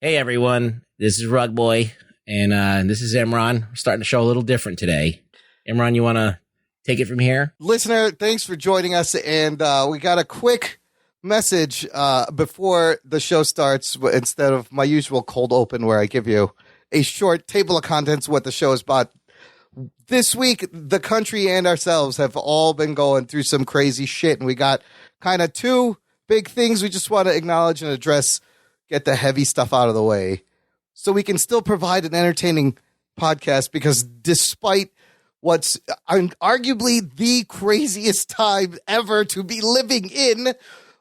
Hey everyone, this is Rug Boy, and this is Imran. We're starting the show a little different today. Imran, you want to take it from here? Listener, thanks for joining us, and we got a quick message before the show starts instead of my usual cold open where I give you a short table of contents what the show is about. This week, the country and ourselves have all been going through some crazy shit, and we got kind of two big things we just want to acknowledge and address, get the heavy stuff out of the way, so we can still provide an entertaining podcast, because despite what's arguably the craziest time ever to be living in,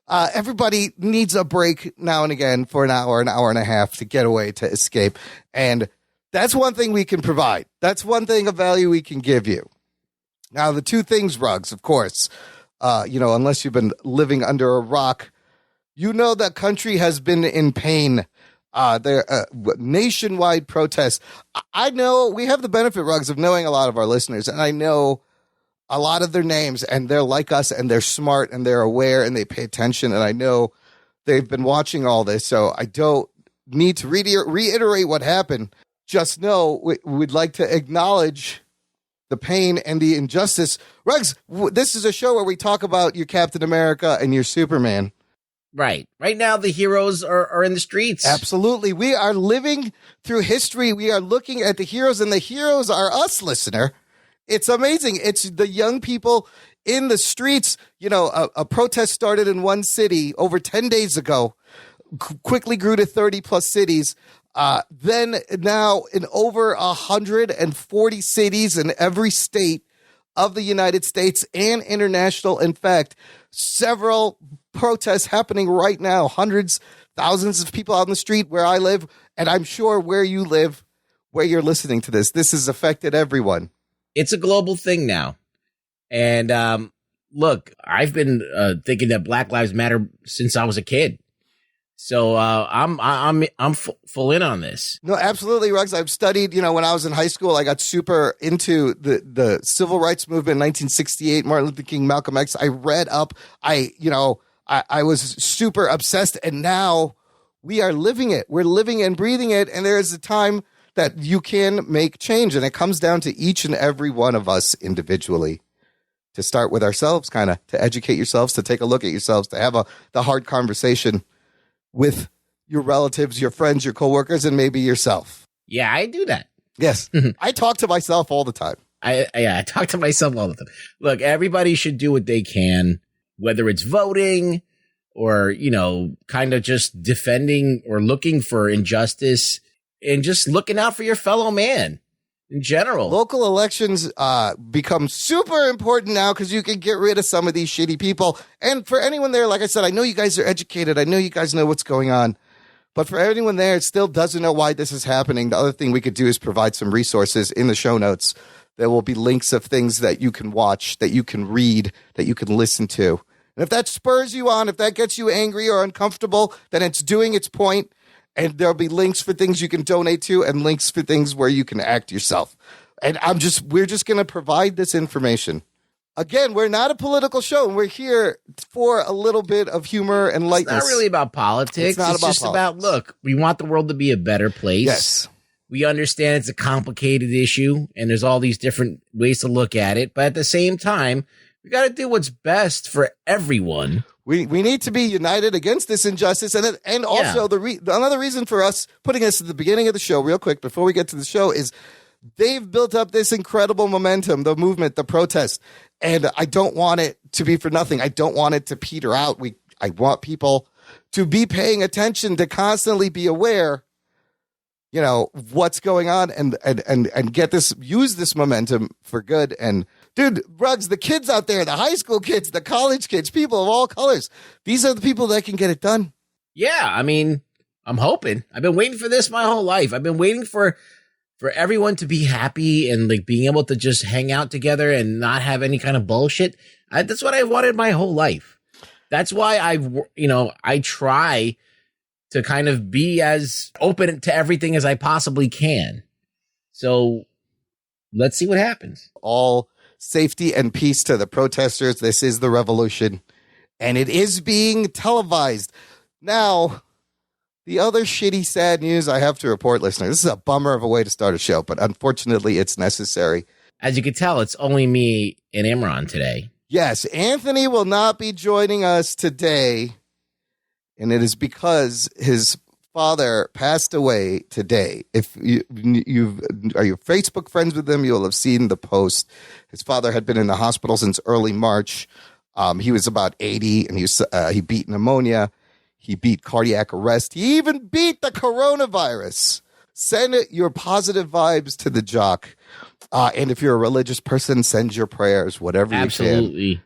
everybody needs a break now and again for an hour and a half to get away, to escape. And that's one thing we can provide. That's one thing of value we can give you. Now, the two things, Rugs, of course, unless you've been living under a rock, you know that country has been in pain. There nationwide protests. I know we have the benefit, Rugs, of knowing a lot of our listeners, and I know a lot of their names, and they're like us, and they're smart, and they're aware, and they pay attention, and I know they've been watching all this, so I don't need to reiterate what happened. Just know we'd like to acknowledge the pain and the injustice. Rugs, this is a show where we talk about your Captain America and your Superman. Right. Right now, the heroes are in the streets. Absolutely. We are living through history. We are looking at the heroes, and the heroes are us, listener. It's amazing. It's the young people in the streets. You know, a protest started in one city over 10 days ago, quickly grew to 30 plus cities. Then now in over 140 cities in every state of the United States and international. In fact, several protests happening right now, hundreds, thousands of people out in the street where I live, and I'm sure where you live, where you're listening to this. This has affected everyone. It's a global thing now. And look, I've been thinking that Black Lives Matter since I was a kid. So I'm full in on this. No, absolutely, Ruggs. I've studied, when I was in high school, I got super into the civil rights movement in 1968, Martin Luther King, Malcolm X. I read up. I was super obsessed, and now we are living it. We're living and breathing it, and there is a time that you can make change, and it comes down to each and every one of us individually. To start with ourselves, kind of, to educate yourselves, to take a look at yourselves, to have the hard conversation with your relatives, your friends, your coworkers, and maybe yourself. Yeah, I do that. Yes. I talk to myself all the time. I talk to myself all the time. Look, everybody should do what they can, whether it's voting or, kind of just defending or looking for injustice and just looking out for your fellow man in general. Local elections become super important now because you can get rid of some of these shitty people. And for anyone there, like I said, I know you guys are educated. I know you guys know what's going on. But for anyone there, it still doesn't know why this is happening. The other thing we could do is provide some resources in the show notes. There will be links of things that you can watch, that you can read, that you can listen to. And if that spurs you on, if that gets you angry or uncomfortable, then it's doing its point. And there'll be links for things you can donate to and links for things where you can act yourself. And we're just going to provide this information. Again, we're not a political show, and we're here for a little bit of humor and lightness. It's not really about politics. It's just about, look, we want the world to be a better place. Yes. We understand it's a complicated issue, and there's all these different ways to look at it. But at the same time, we got to do what's best for everyone. We need to be united against this injustice. And also, another reason for us putting this at the beginning of the show, real quick, before we get to the show, is they've built up this incredible momentum, the movement, the protest. And I don't want it to be for nothing. I don't want it to peter out. I want people to be paying attention, to constantly be aware, what's going on and use this momentum for good. And dude, Ruggs, the kids out there, the high school kids, the college kids, people of all colors, these are the people that can get it done. Yeah, I mean, I'm hoping. I've been waiting for this my whole life. I've been waiting for everyone to be happy and like being able to just hang out together and not have any kind of bullshit. That's what I wanted my whole life. That's why I try to kind of be as open to everything as I possibly can. So let's see what happens. All safety and peace to the protesters. This is the revolution, and it is being televised. Now, The other shitty, sad news I have to report, listeners, this is a bummer of a way to start a show, but unfortunately it's necessary. As you can tell, it's only me and Imran today. Yes, Anthony will not be joining us today, and it is because his father passed away today. If you are your Facebook friends with him, you'll have seen the post. His father had been in the hospital since early March. He was about 80, and he beat pneumonia. He beat cardiac arrest. He even beat the coronavirus. Send your positive vibes to the Jock. And if you're a religious person, send your prayers, whatever Absolutely.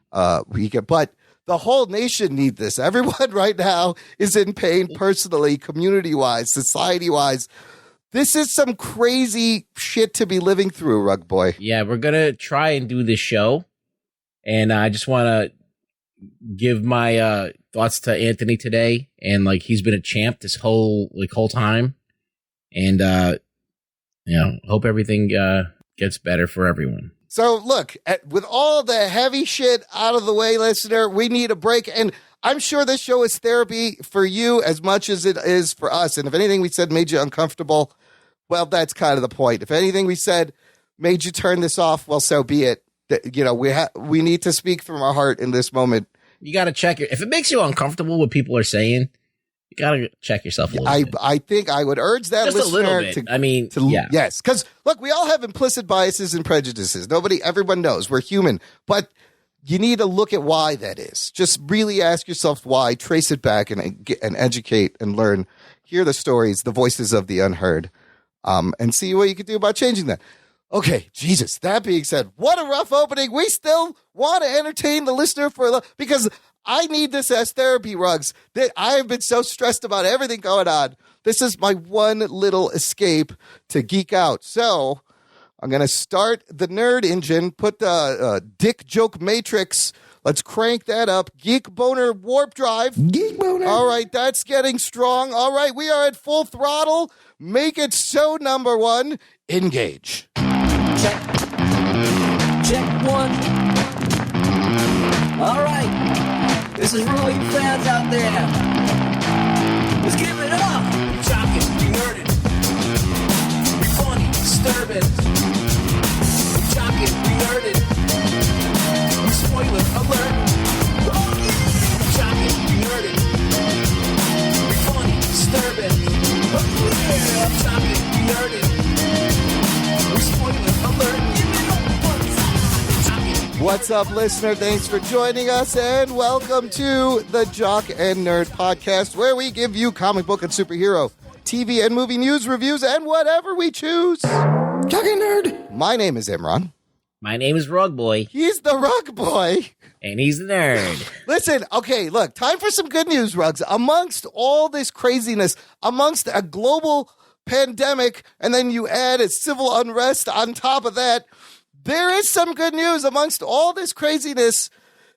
you can. But the whole nation needs this. Everyone right now is in pain personally, community-wise, society-wise. This is some crazy shit to be living through, Rug Boy. Yeah, we're going to try and do this show. And I just want to give my thoughts to Anthony today. And like, he's been a champ this whole time. And, hope everything gets better for everyone. So look, with all the heavy shit out of the way, listener, we need a break. And I'm sure this show is therapy for you as much as it is for us. And if anything we said made you uncomfortable, well, that's kind of the point. If anything we said made you turn this off, well, so be it. We need to speak from our heart in this moment. You got to check it. If it makes you uncomfortable what people are saying, you got to check yourself a little bit. I think I would urge that just listener a little bit. Yeah. Yes, because look, we all have implicit biases and prejudices. Everyone knows we're human, but you need to look at why that is. Just really ask yourself why, trace it back, and educate and learn. Hear the stories, the voices of the unheard, and see what you can do about changing that. Okay, Jesus. That being said, what a rough opening. We still want to entertain the listener because I need this as therapy, Rugs. I have been so stressed about everything going on. This is my one little escape to geek out. So I'm going to start the nerd engine, put the dick joke matrix. Let's crank that up. Geek boner warp drive. Geek boner. All right, that's getting strong. All right, we are at full throttle. Make it so, number one. Engage. Check. Check one. All right. This is for all you fans out there. Let's give it up. We jockin', we nerdin'. We funny, disturbing. We jockin', we nerdin'. We spoiler alert. Oh yeah. We jockin', we nerdin'. We funny, disturbing. Oh yeah. I'm jockin', we nerdin'. We spoiler alert. Give it up. What's up, listener? Thanks for joining us, and welcome to the Jock and Nerd Podcast, where we give you comic book and superhero, TV and movie news, reviews, and whatever we choose. Jock and Nerd. My name is Imran. My name is Rug Boy. He's the Rug Boy. And he's the nerd. Listen, okay, look, time for some good news, Rugs. Amongst all this craziness, amongst a global pandemic, and then you add a civil unrest on top of that, there is some good news amongst all this craziness.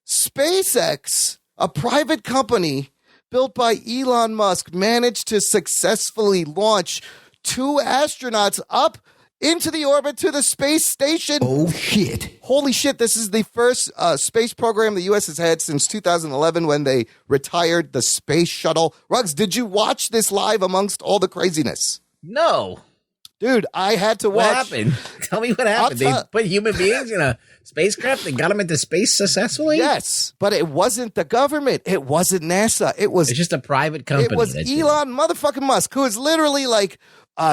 SpaceX, a private company built by Elon Musk, managed to successfully launch 2 astronauts up into the orbit to the space station. Oh, shit. Holy shit, this is the first space program the U.S. has had since 2011 when they retired the space shuttle. Ruggs, did you watch this live amongst all the craziness? No. Dude, I had to watch. What happened? Tell me what happened. They put human beings in a spacecraft and got them into space successfully? Yes, but it wasn't the government. It wasn't NASA. It's just a private company. It was Elon motherfucking Musk, who is literally like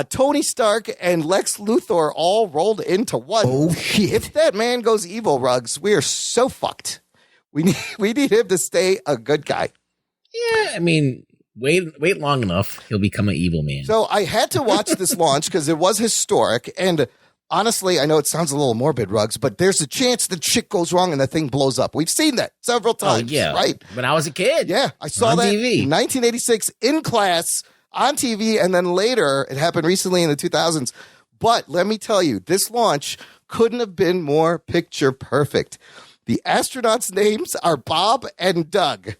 Tony Stark and Lex Luthor all rolled into one. Oh, shit. If that man goes evil, Rugs, we are so fucked. We need him to stay a good guy. Yeah, I mean, wait long enough, he'll become an evil man. So I had to watch this launch because it was historic. And honestly, I know it sounds a little morbid, Rugs, but there's a chance that shit goes wrong and the thing blows up. We've seen that several times, right? When I was a kid. Yeah, I saw that TV. in 1986 in class on TV, and then later, it happened recently in the 2000s. But let me tell you, this launch couldn't have been more picture perfect. The astronauts' names are Bob and Doug.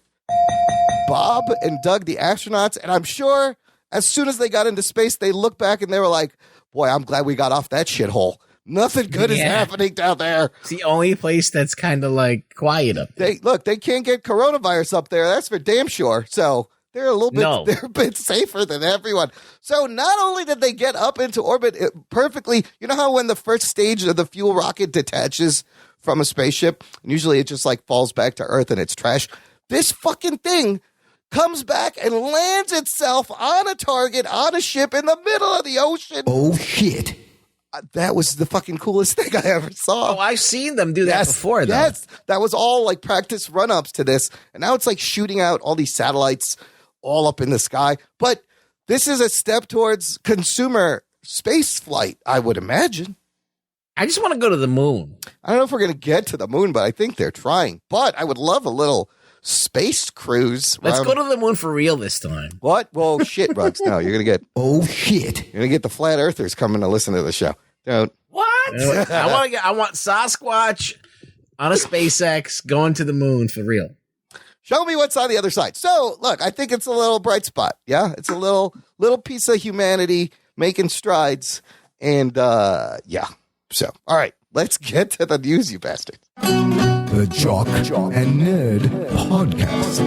Bob and Doug, the astronauts, and I'm sure as soon as they got into space, they looked back and they were like, boy, I'm glad we got off that shithole. Nothing good is happening down there. It's the only place that's kind of like quiet up there. They can't get coronavirus up there. That's for damn sure. So They're a little bit, No. they're a bit safer than everyone. So not only did they get up into orbit perfectly, you know how when the first stage of the fuel rocket detaches from a spaceship, and usually it just like falls back to Earth and it's trash. This fucking thing comes back and lands itself on a target on a ship in the middle of the ocean. Oh, shit. That was the fucking coolest thing I ever saw. Oh, I've seen them do that before, though. Yes, that was all like practice run-ups to this. And now it's like shooting out all these satellites all up in the sky. But this is a step towards consumer space flight, I would imagine. I just want to go to the moon. I don't know if we're going to get to the moon, but I think they're trying. But I would love a little space cruise. Let's go to the moon for real this time. What? Well, shit, Rugs. No, you're going to get... Oh, shit. You're going to get the flat earthers coming to listen to the show. Don't. What? I want Sasquatch on a SpaceX going to the moon for real. Show me what's on the other side. So, look, I think it's a little bright spot. Yeah, it's a little piece of humanity making strides. And, yeah. So, all right, let's get to the news, you bastards. The Jock and Nerd Podcast.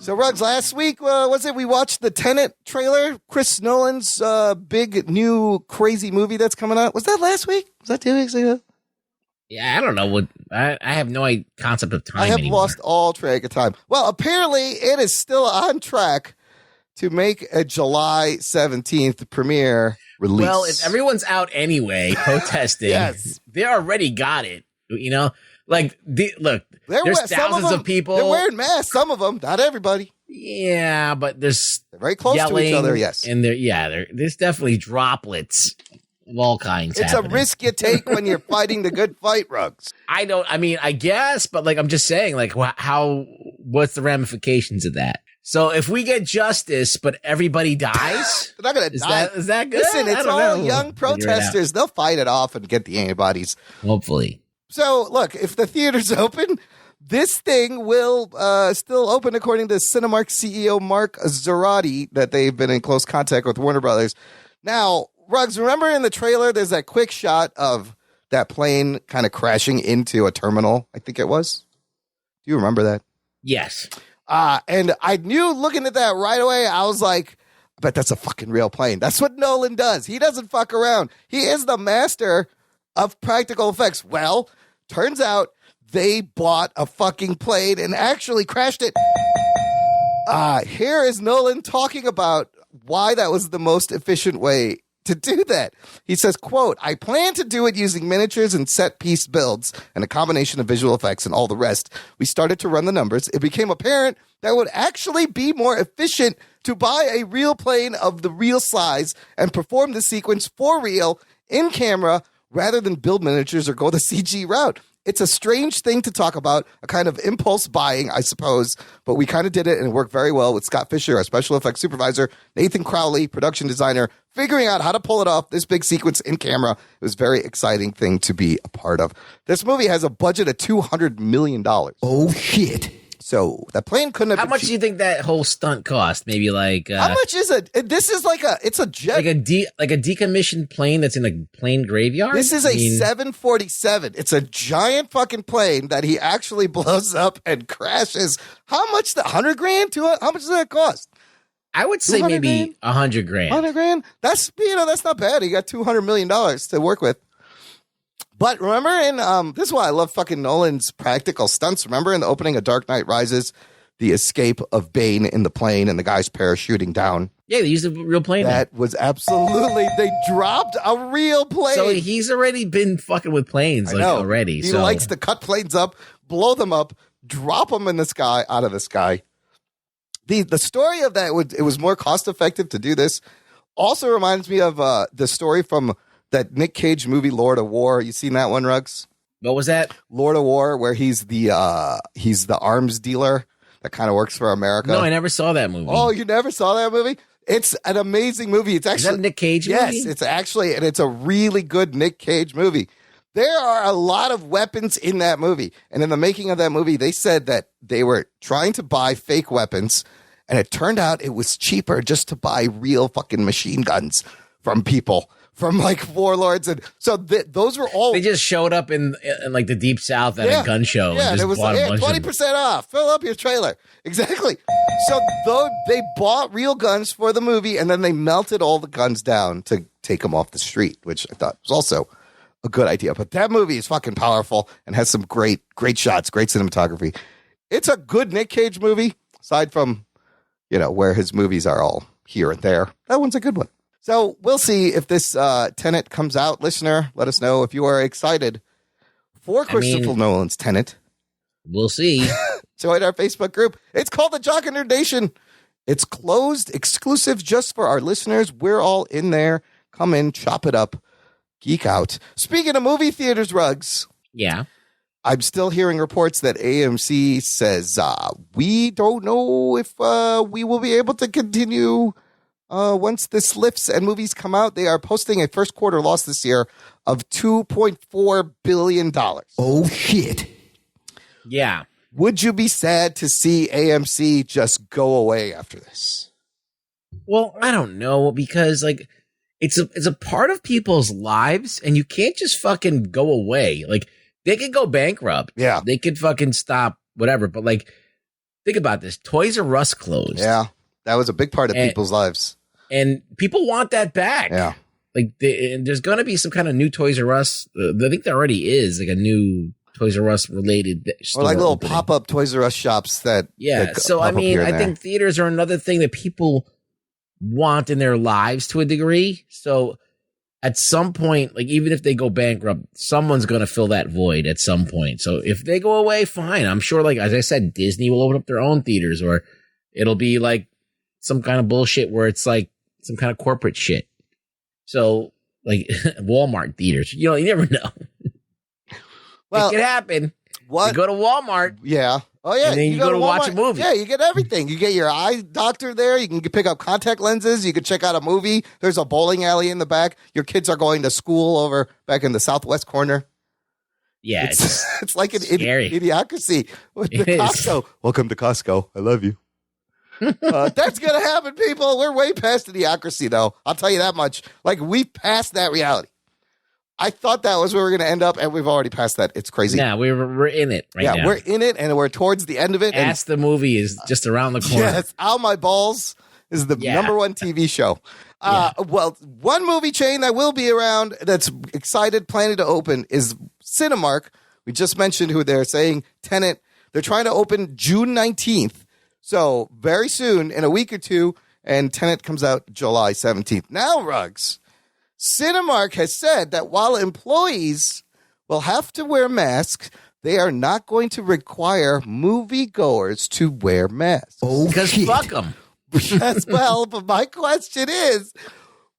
So, Ruggs, last week, we watched the Tenet trailer, Chris Nolan's big new crazy movie that's coming out. Was that last week? Was that 2 weeks ago? Yeah, I don't know what I have no concept of time. I have anymore. lost all track of time. Well, apparently it is still on track to make a July 17th premiere release. Well, if everyone's out anyway protesting, Yes. they already got it. You know, like look, there's thousands of people. They're wearing masks. Some of them, not everybody. Yeah, but there's They're very close to each other. Yes, and there's definitely droplets of all kinds. It's happening. a risk you take when you're fighting the good fight, Ruggs. I guess, but like I'm just saying, like what's the ramifications of that? So if we get justice, but everybody dies, They're not going to die. Is that good? Listen, I it's don't all know. young protesters. They'll fight it off and get the antibodies. Hopefully. So, look, if the theater's open, this thing will still open, according to Cinemark CEO Mark Zorati, that they've been in close contact with Warner Brothers. Now, Ruggs, remember in the trailer, there's that quick shot of that plane kind of crashing into a terminal, I think it was. Do you remember that? Yes. And I knew looking at that right away, I was like, I bet that's a fucking real plane. That's what Nolan does. He doesn't fuck around. He is the master of practical effects. Well, turns out they bought a fucking plane and actually crashed it. Here is Nolan talking about why that was the most efficient way to do that. He says, quote, I plan to do it using miniatures and set piece builds and a combination of visual effects and all the rest. We started to run the numbers. It became apparent that it would actually be more efficient to buy a real plane of the real size and perform the sequence for real in camera rather than build miniatures or go the CG route. It's a strange thing to talk about, a kind of impulse buying, I suppose, but we kind of did it and it worked very well with Scott Fisher, our special effects supervisor, Nathan Crowley, production designer, figuring out how to pull it off, this big sequence in camera. It was a very exciting thing to be a part of. This movie has a budget of $200 million. Oh, shit. So that plane couldn't have How been much cheap. do you think that whole stunt cost? Maybe like How much is it? This is it's a jet. like a decommissioned plane that's in a plane graveyard? This is a 747. It's a giant fucking plane that he actually blows up and crashes. How much? $100 grand? How much does that cost? I would say maybe $100 grand. $100 grand? That's not bad. He got $200 million to work with. But remember this is why I love fucking Nolan's practical stunts. Remember in the opening of Dark Knight Rises, the escape of Bane in the plane and the guys parachuting down? Yeah, they used a real plane. That was absolutely, they dropped a real plane. So he's already been fucking with planes already. He likes to cut planes up, blow them up, drop them in the sky, out of the sky. The story of that, it was more cost effective to do this. Also reminds me of the story from that Nick Cage movie, Lord of War. You seen that one, Ruggs? What was that? Lord of War, where he's the arms dealer that kind of works for America. No, I never saw that movie. Oh, you never saw that movie? It's an amazing movie. It's actually Is that a Nick Cage movie? Yes, it's a really good Nick Cage movie. There are a lot of weapons in that movie. And in the making of that movie, they said that they were trying to buy fake weapons, and it turned out it was cheaper just to buy real fucking machine guns from people from like warlords. And so those were all. They just showed up in like the deep south at a gun show. Yeah, and just it was bought a bunch 20% off. Fill up your trailer. Exactly. So they bought real guns for the movie, and then they melted all the guns down to take them off the street, which I thought was also a good idea. But that movie is fucking powerful and has some great shots, great cinematography. It's a good Nick Cage movie, aside from, where his movies are all here and there. That one's a good one. So we'll see if this Tenet comes out. Listener, let us know if you are excited for Christopher Nolan's Tenet. We'll see. Join our Facebook group. It's called the Jock and Nerd Nation. It's closed, exclusive just for our listeners. We're all in there. Come in, chop it up, geek out. Speaking of movie theaters, Rugs. Yeah. I'm still hearing reports that AMC says we don't know if we will be able to continue once this lifts and movies come out. They are posting a first quarter loss this year of $2.4 billion. Oh, shit. Yeah. Would you be sad to see AMC just go away after this? Well, I don't know, because like it's a part of people's lives, and you can't just fucking go away. Like, they could go bankrupt. Yeah. They could fucking stop, whatever. But like, think about this. Toys R Us closed. Yeah. That was a big part of people's lives. And people want that back. Yeah. Like, and there's going to be some kind of new Toys R Us. I think there already is like a new Toys R Us related store. Or like little opening. pop-up Toys R Us shops that. Yeah. that So, pop I up mean, here and I there. think theaters are another thing that people want in their lives to a degree. So at some point, like, even if they go bankrupt, someone's going to fill that void at some point. So if they go away, fine. I'm sure, like, as I said, Disney will open up their own theaters, or it'll be like some kind of bullshit where it's like some kind of corporate shit. So, like, Walmart theaters, you never know. Well, it could happen. What? You go to Walmart. Yeah. Oh, yeah. And then you go to watch a Walmart. movie. Yeah, you get everything. You get your eye doctor there. You can pick up contact lenses. You can check out a movie. There's a bowling alley in the back. Your kids are going to school over back in the southwest corner. Yeah. It's like an scary. idiocracy with the It is. Costco. Welcome to Costco. I love you. That's going to happen, people. We're way past idiocracy, though. I'll tell you that much. Like, we've passed that reality. I thought that was where we were going to end up, and we've already passed that. It's crazy. Yeah, we're in it right now. Yeah, we're in it, and we're towards the end of it. Ask the Movie is just around the corner. Yes, Ow My Balls is the number one TV show. Well, one movie chain that will be around that's excited, planning to open is Cinemark. We just mentioned who they're saying, Tenet. They're trying to open June 19th. So very soon, in a week or two, and Tenet comes out July 17th. Now, Ruggs, Cinemark has said that while employees will have to wear masks, they are not going to require moviegoers to wear masks. Oh, Because shit. fuck them. Yes, well, but my question is,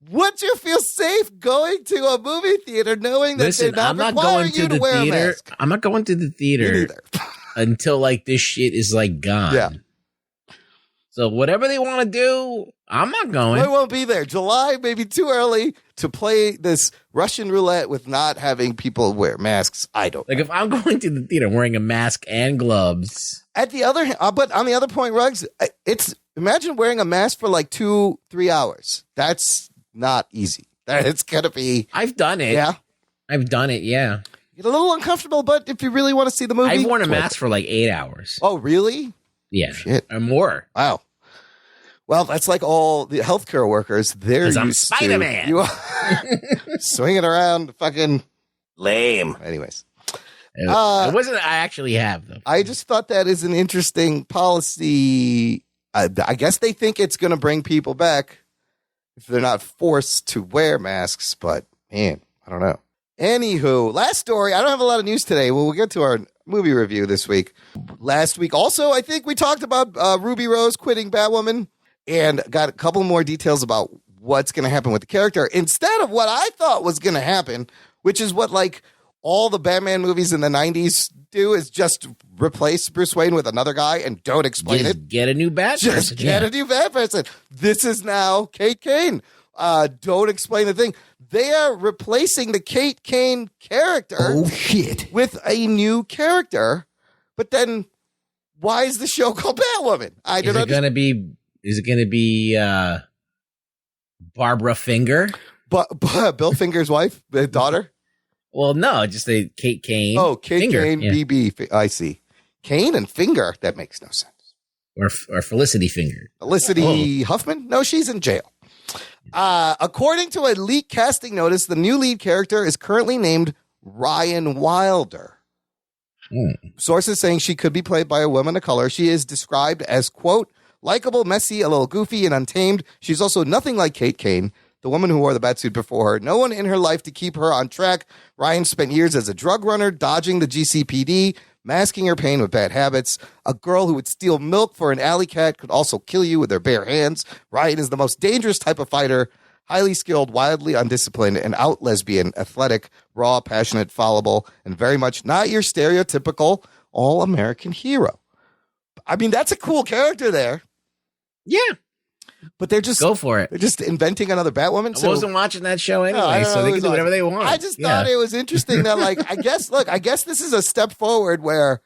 would you feel safe going to a movie theater knowing that Listen, they're I'm not not requiring going to you to the wear a theater. mask? I'm not going to the Me theater neither. until like this shit is like gone. Yeah. So whatever they want to do, I'm not going. We won't be there. July may be too early to play this Russian roulette with not having people wear masks. I don't Like, know. if I'm going to the theater wearing a mask and gloves, At the other hand, but on the other point, Ruggs, it's imagine wearing a mask for like 2-3 hours. That's not easy. It's gonna be. I've done it. Yeah, I've done it. Yeah. get a little uncomfortable, but if you really want to see the movie, I've worn a it's worth mask it. for like 8 hours. Oh, really? Yeah. Shit. Or more. Wow. Well, that's like all the healthcare workers. They're 'Cause I'm used to Spider-Man. you swinging around, fucking. Lame. Anyways, It wasn't. I actually have them. I just thought that is an interesting policy. I guess they think it's going to bring people back if they're not forced to wear masks. But man, I don't know. Anywho, last story. I don't have a lot of news today. Well, we'll get to our movie review this week. Last week, also, I think we talked about Ruby Rose quitting Batwoman and got a couple more details about what's going to happen with the character instead of what I thought was going to happen, which is what like all the Batman movies in the 90s do, is just replace Bruce Wayne with another guy and don't explain Just it. get a new bat. Just get a new bad person. This is now Kate Kane. Don't explain the thing. They are replacing the Kate Kane character Oh, shit. with a new character. But then why is the show called Batwoman? I Is don't it understand. gonna be? Is it gonna be Barbara Finger? But Bill Finger's wife, the daughter. Well, no, just a Kate Kane. Oh, Kate Finger, Kane, yeah. BB. I see. Kane and Finger. That makes no sense. Or Felicity Finger. Felicity Huffman? No, she's in jail. According to a leaked casting notice, the new lead character is currently named Ryan Wilder. Sources saying she could be played by a woman of color. She is described as, quote, likable, messy, a little goofy, and untamed. She's also nothing like Kate Kane, the woman who wore the batsuit before her. No one in her life to keep her on track. Ryan spent years as a drug runner, dodging the GCPD, masking her pain with bad habits. A girl who would steal milk for an alley cat could also kill you with her bare hands. Ryan is the most dangerous type of fighter, highly skilled, wildly undisciplined, and out lesbian, athletic, raw, passionate, fallible, and very much not your stereotypical all-American hero. I mean, that's a cool character there. Yeah. But they're just go for it. They're just inventing another Batwoman. I wasn't watching that show anyway, so they can do whatever they want. I just thought it was interesting that, like, I guess this is a step forward where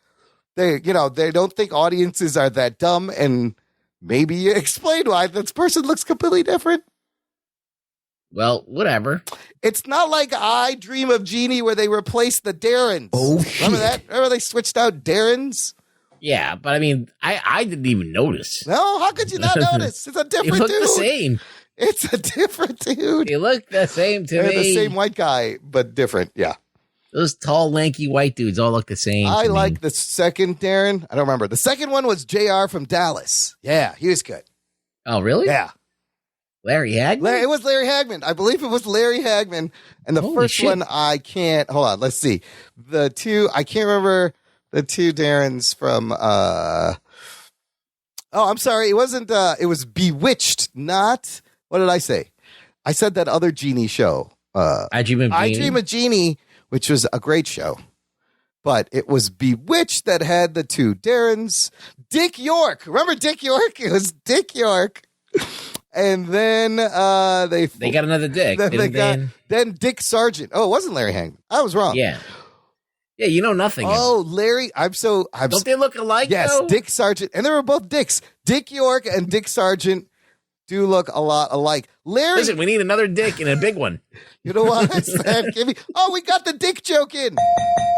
they don't think audiences are that dumb, and maybe you explain why this person looks completely different. Well, whatever. It's not like I Dream of Jeannie where they replaced the Darrens. Oh, shit. Remember that? Remember they switched out Darrens? Yeah, but I mean, I didn't even notice. No, how could you not notice? It's a different He looked dude. the same. It's a different dude. He looked the same to They're me. the same white guy, but different. Yeah. Those tall, lanky white dudes all look the same. I to like me. the second Darren. I don't remember. The second one was JR from Dallas. Yeah, he was good. Oh, really? Yeah. Larry Hagman? It was Larry Hagman. I believe it was Larry Hagman. And the Holy first shit. one, I can't. Hold on. Let's see. I can't remember the two Darrens from. I'm sorry. It wasn't. It was Bewitched, not. What did I say? I said that other Genie show. I Dream of Jeannie. I Dream of Jeannie, which was a great show. But it was Bewitched that had the two Darrens. Dick York. Remember Dick York? It was Dick York. And then they got another Dick. Then Dick Sargent. Oh, it wasn't Larry Hagman. I was wrong. Yeah. Yeah, you know nothing. Oh, Larry. Don't they look alike? Yes, though? Dick Sargent. And they were both Dicks. Dick York and Dick Sargent do look a lot alike. Larry. Listen, we need another Dick and a big one. You know what? We got the Dick joke in.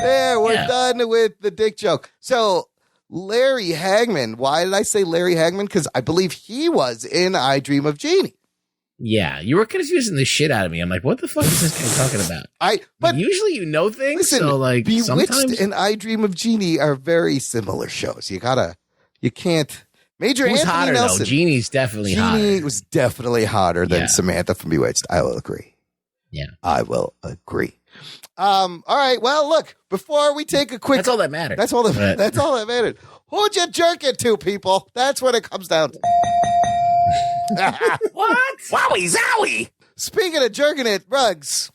There, we're done with the Dick joke. So, Larry Hagman. Why did I say Larry Hagman? Because I believe he was in I Dream of Jeannie. Yeah, you were confusing the shit out of me. I'm like, what the fuck is this guy talking about? But usually you know things. Listen, so like Bewitched sometimes and I Dream of Jeannie are very similar shows. You can't. Major Who's Anthony hotter Nelson. though? Jeannie's definitely hotter. Jeannie was definitely hotter than Yeah. Samantha from Bewitched. I will agree. Yeah. I will agree. All right. Well, look, before we take a quick. That's all that matters. That's all that mattered. Who'd you jerk it to, people? That's what it comes down to. What? Wowie zowie! Speaking of jerking it, Rugs,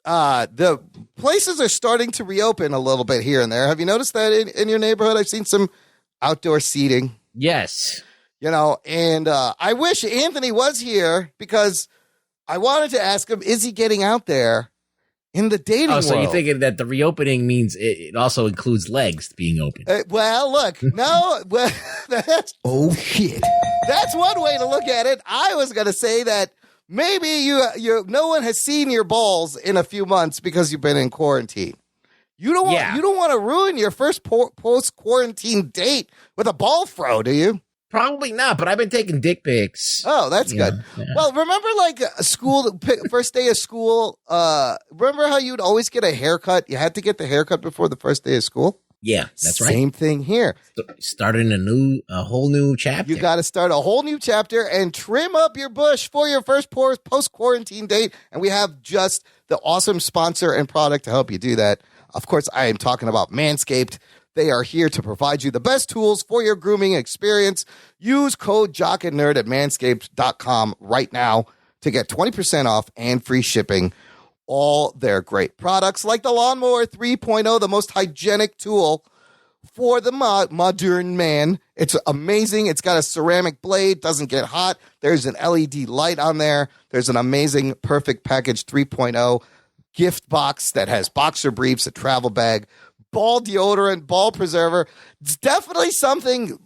the places are starting to reopen a little bit here and there. Have you noticed that in your neighborhood? I've seen some outdoor seating. Yes. And I wish Anthony was here because I wanted to ask him, is he getting out there in the dating world? So you're thinking that the reopening means it also includes legs being open. Well, look, no. Well, Oh, shit. that's one way to look at it. I was going to say that maybe you no one has seen your balls in a few months because you've been in quarantine. You don't want to ruin your first post-quarantine date with a ball throw, do you? Probably not, but I've been taking dick pics. Oh, that's Yeah, good. yeah. Well, remember like a school, first day of school, remember how you'd always get a haircut? You had to get the haircut before the first day of school? Yeah, that's right. Same thing here. Starting a whole new chapter. You got to start a whole new chapter and trim up your bush for your first post-quarantine date. And we have just the awesome sponsor and product to help you do that. Of course, I am talking about Manscaped. They are here to provide you the best tools for your grooming experience. Use code JockandNerd at manscaped.com right now to get 20% off and free shipping. All their great products like the Lawnmower 3.0, the most hygienic tool for the modern man. It's amazing. It's got a ceramic blade, doesn't get hot. There's an LED light on there. There's an amazing Perfect Package 3.0 gift box that has boxer briefs, a travel bag, ball deodorant, ball preserver. It's definitely something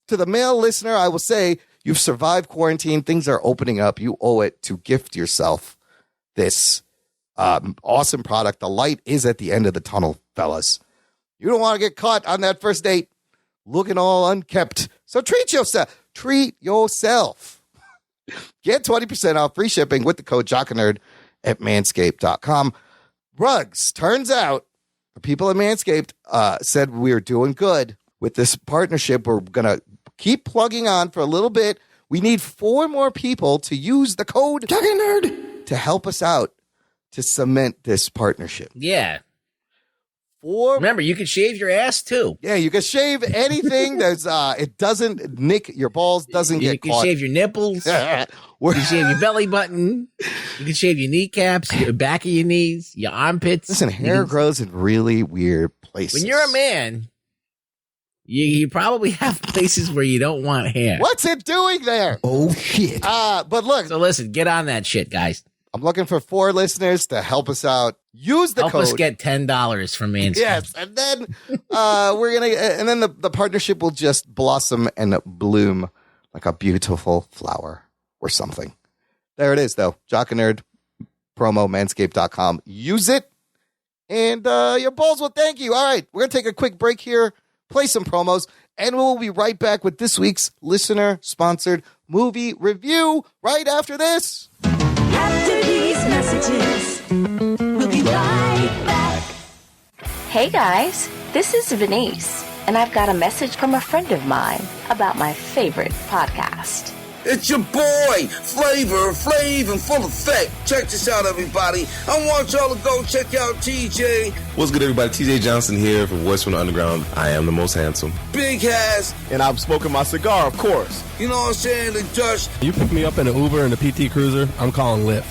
to the male listener. I will say You've survived quarantine. Things are opening up. You owe it to gift yourself this awesome product. The light is at the end of the tunnel, fellas. You don't want to get caught on that first date looking all unkept. So treat yourself. Treat yourself. Get 20% off free shipping with the code JockandNerd at manscaped.com. Rugs. Turns out the people at Manscaped said we're doing good with this partnership. We're going to keep plugging on for a little bit. We need 4 more people to use the code JockandNerd to help us out to cement this partnership. Yeah. 4. Remember, you can shave your ass too. Yeah, you can shave anything that's it doesn't nick your balls, doesn't get caught. You can shave your nipples. You can shave your belly button. You can shave your kneecaps, your back of your knees, your armpits. Listen, hair grows in really weird places. When you're a man, you probably have places where you don't want hair. What's it doing there? Oh, shit. But look. So listen, get on that shit, guys. I'm looking for 4 listeners to help us out. Use the help code. Help us get $10 from Manscaped. Yes, and then the partnership will just blossom and bloom like a beautiful flower or something. There it is, though. Jock and Nerd promo manscaped.com. Use it, and your balls will thank you. All right, we're gonna take a quick break here, play some promos, and we'll be right back with this week's listener-sponsored movie review right after this. After these messages, we'll be right back. Hey guys, this is Venice, and I've got a message from a friend of mine about my favorite podcast. It's your boy, Flavor Flav in full effect. Check this out, everybody. I want y'all to go check out TJ. What's good, everybody? TJ Johnson here for Voice from the Underground. I am the most handsome. Big Has. And I'm smoking my cigar, of course. You know what I'm saying? The Dutch. You pick me up in an Uber and a PT Cruiser, I'm calling Lyft.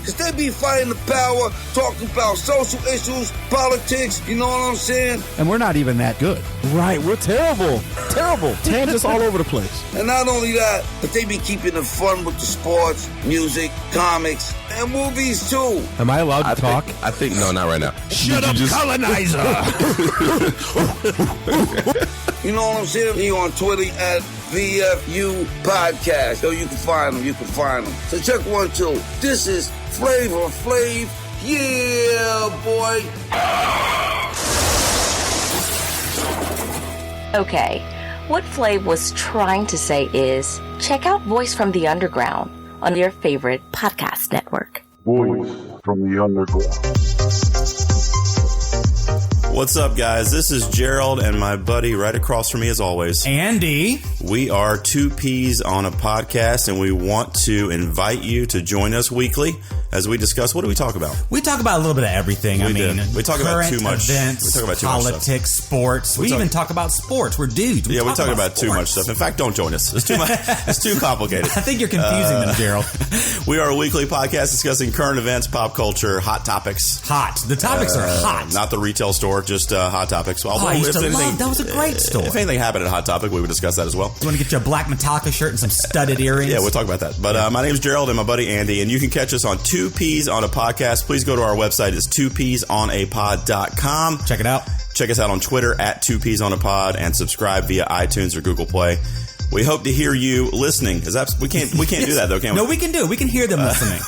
Cause they be fighting the power, talking about social issues, politics, you know what I'm saying? And we're not even that good. Right, we're terrible. Terrible. Tangents all over the place. And not only that, but they be keeping it fun with the sports, music, comics, and movies too. Am I allowed to talk? I think, no, not right now. Shut up, colonizer! You know what I'm saying? He on Twitter at VFU Podcast. So you can find them. So check 1, 2. This is Flavor Flav. Yeah, boy. Okay, what Flav was trying to say is, check out Voice from the Underground on your favorite podcast network. Voice from the Underground. What's up, guys? This is Gerald and my buddy right across from me, as always, Andy. We are 2 Peas on a podcast, and we want to invite you to join us weekly as we discuss. What do we talk about? We talk about a little bit of everything. We talk about too much events. We talk about too politics, much sports. We even talk about sports. We're dudes. We talk about too much stuff. In fact, don't join us. It's too much. It's too complicated. I think you're confusing them, Gerald. We are a weekly podcast discussing current events, pop culture, hot topics. Hot. The topics are hot. Not the retail store, just hot topics. Well, I used to love. That was a great store. If anything happened at Hot Topic, we would discuss that as well. You want to get you a black Metallica shirt and some studded earrings? Yeah, we'll talk about that. But my name's Gerald and my buddy Andy, and you can catch us on 2 Peas on a Podcast. Please go to our website. It's 2peasonapod.com. Check it out. Check us out on Twitter at 2 Peas on a Pod, and subscribe via iTunes or Google Play. We hope to hear you listening. We can't do that though, can we? No, we can do it. We can hear them listening.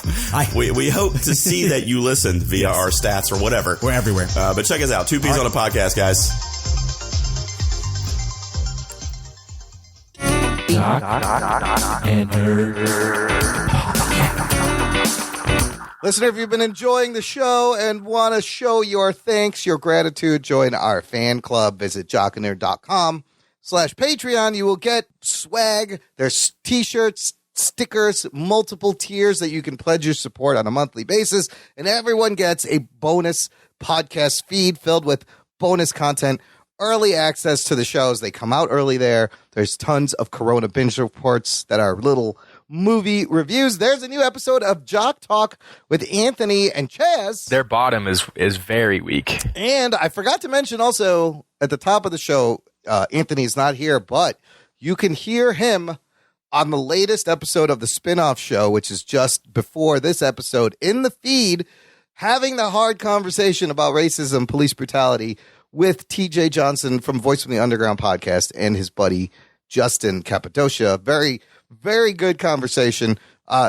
We hope to see that you listen via our stats or whatever. We're everywhere. But check us out. 2 Peas on a Podcast, guys. Listener, if you've been enjoying the show and want to show your thanks, your gratitude, join our fan club. Visit jockandnerd.com/Patreon. You will get swag. There's t-shirts, stickers, multiple tiers that you can pledge your support on a monthly basis. And everyone gets a bonus podcast feed filled with bonus content, early access to the shows. They come out early there. There's tons of Corona binge reports that are little movie reviews. There's a new episode of Jock Talk with Anthony and Chaz. Their bottom is very weak. And I forgot to mention also at the top of the show, Anthony's not here, but you can hear him on the latest episode of the spinoff show, which is just before this episode, in the feed, having the hard conversation about racism, police brutality with TJ Johnson from Voice from the Underground podcast and his buddy Justin Cappadocia. Very, very good conversation.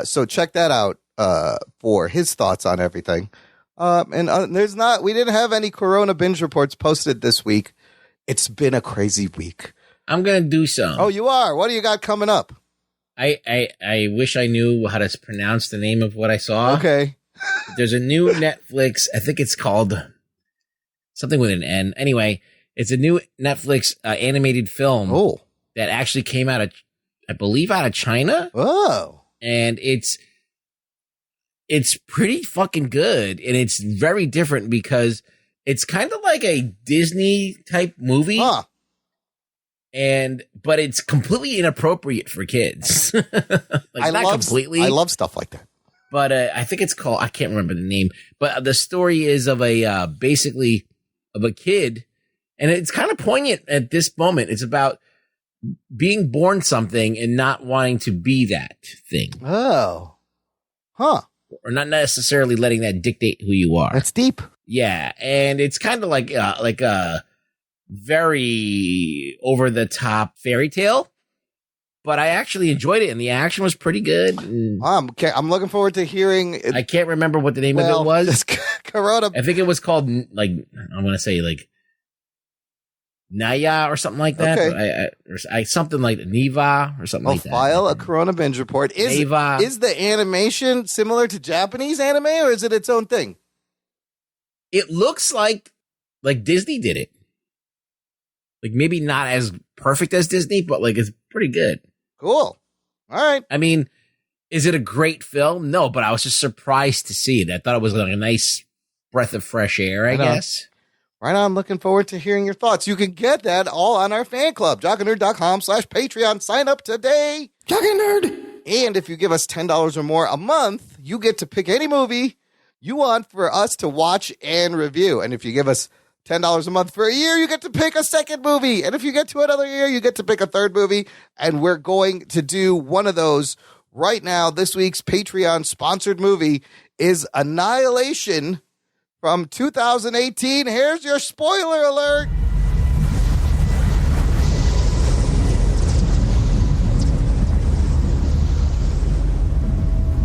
So check that out for his thoughts on everything. And we didn't have any Corona binge reports posted this week. It's been a crazy week. I'm going to do some. Oh, you are? What do you got coming up? I wish I knew how to pronounce the name of what I saw. Okay. There's a new Netflix. I think it's called something with an N. Anyway, it's a new Netflix animated film that actually came out of, I believe, out of China. Oh. And it's pretty fucking good. And it's very different because it's kind of like a Disney type movie. Huh. But it's completely inappropriate for kids. I love stuff like that. But I think it's called, I can't remember the name, but the story is of basically of a kid, and it's kind of poignant at this moment. It's about being born something and not wanting to be that thing. Oh. Huh. Or not necessarily letting that dictate who you are. That's deep. Yeah, and it's kind of like a very over the top fairy tale, but I actually enjoyed it, and the action was pretty good. I'm looking forward to hearing it. I can't remember what the name of it was. Corona. I think it was called, like, I want to say like Naya or something like that. Okay. Or something like Niva or something like that. File a Corona binge report. Is the animation similar to Japanese anime, or is it its own thing? It looks like Disney did it. Like, maybe not as perfect as Disney, but like it's pretty good. Cool. All right. I mean, is it a great film? No, but I was just surprised to see it. I thought it was like a nice breath of fresh air, I guess. Right on. I'm looking forward to hearing your thoughts. You can get that all on our fan club, jockandnerd.com/Patreon. Sign up today. Jock and Nerd. And if you give us $10 or more a month, you get to pick any movie you want for us to watch and review. And if you give us $10 a month for a year, you get to pick a second movie. And if you get to another year, you get to pick a third movie. And we're going to do one of those right now. This week's Patreon sponsored movie is Annihilation from 2018. Here's your spoiler alert.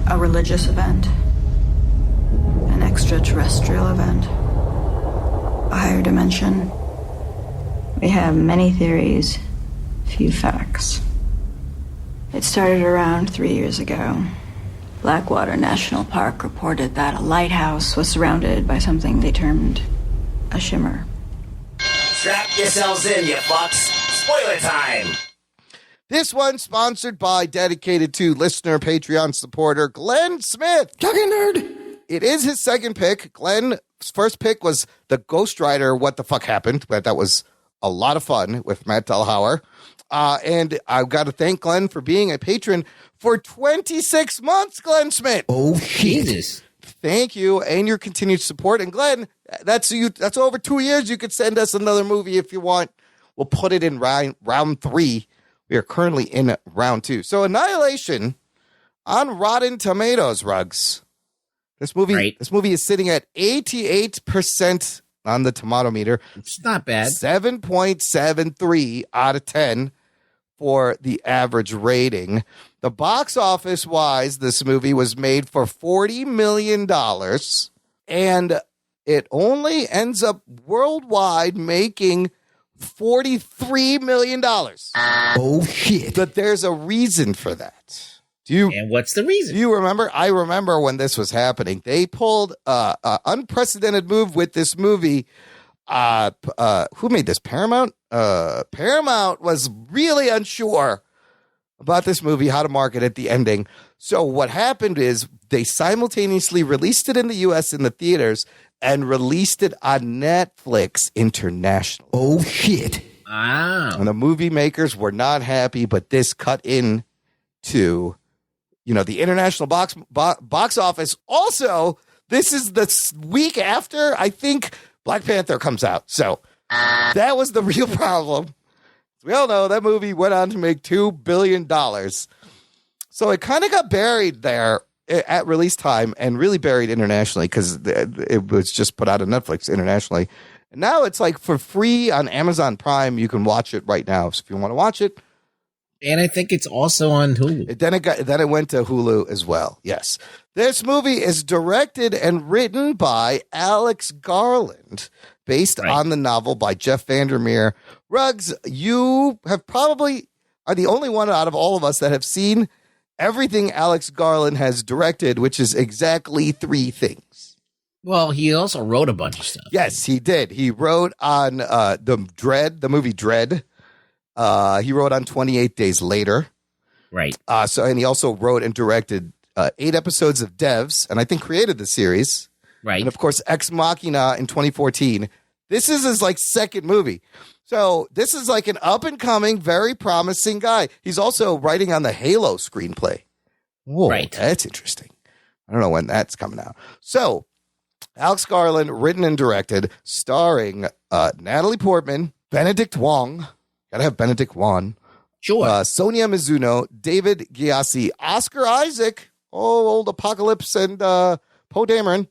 A religious event, an extraterrestrial event, a higher dimension. We have many theories, few facts. It started around 3 years ago. Blackwater National Park reported that a lighthouse was surrounded by something they termed a shimmer. Strap yourselves in, you fucks. Spoiler time! This one sponsored by dedicated to listener Patreon supporter Glenn Smith. Jock and Nerd. It is his second pick. Glenn's first pick was the Ghost Rider What the Fuck Happened, but that was a lot of fun with Matt Delhauer. And I've got to thank Glenn for being a patron for 26 months, Glenn Smith. Oh, shit. Jesus. Thank you, and your continued support. And Glenn, that's over 2 years. You could send us another movie if you want. We'll put it in round 3. We are currently in round 2. So Annihilation on Rotten Tomatoes, Rugs. This movie is sitting at 88% on the tomato meter. It's not bad. 7.73 out of 10 for the average rating. The box office wise, this movie was made for $40 million, and it only ends up worldwide making $43 million. Oh, shit. But there's a reason for that. And what's the reason? Do you remember? I remember when this was happening. They pulled an unprecedented move with this movie. Who made this? Paramount? Paramount was really unsure about this movie, how to market it, the ending. So what happened is they simultaneously released it in the U.S. in the theaters and released it on Netflix internationally. Oh, shit. Wow. And the movie makers were not happy, but this cut in to, the international box office. Also, this is the week after, I think, Black Panther comes out. So that was the real problem. We all know that movie went on to make $2 billion. So it kind of got buried there at release time and really buried internationally because it was just put out on Netflix internationally. And now it's like for free on Amazon Prime. You can watch it right now. So if you want to watch it, And I think it's also on Hulu. Then it went to Hulu as well. Yes. This movie is directed and written by Alex Garland, based on the novel by Jeff Vandermeer. Ruggs, you have probably are the only one out of all of us that have seen everything Alex Garland has directed, which is exactly 3 things. Well, he also wrote a bunch of stuff. Yes, he did. He wrote on the movie Dread. He wrote on 28 Days Later. Right. And he also wrote and directed 8 episodes of Devs, and I think created the series. Right. And of course, Ex Machina in 2014. This is his second movie. So this is an up and coming, very promising guy. He's also writing on the Halo screenplay. Whoa, right. That's interesting. I don't know when that's coming out. So Alex Garland, written and directed, starring Natalie Portman, Benedict Wong. Gotta have Benedict Wong. Sure. Sonia Mizuno, David Gyasi, Oscar Isaac, old Apocalypse and Poe Dameron,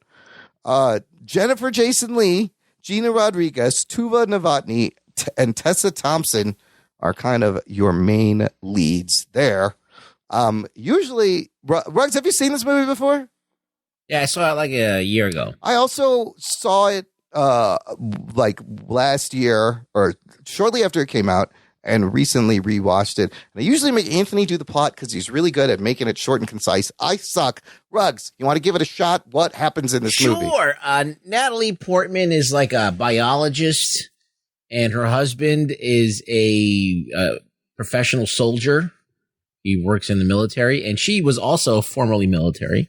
Jennifer Jason Leigh, Gina Rodriguez, Tuva Novotny, and Tessa Thompson are kind of your main leads there. Usually, Ruggs, have you seen this movie before? Yeah, I saw it a year ago. I also saw it last year or shortly after it came out, and recently rewatched it. And I usually make Anthony do the plot because he's really good at making it short and concise. I suck. Ruggs, you want to give it a shot? What happens in this movie? Sure. Natalie Portman is a biologist, and her husband is a professional soldier. He works in the military, and she was also formerly military.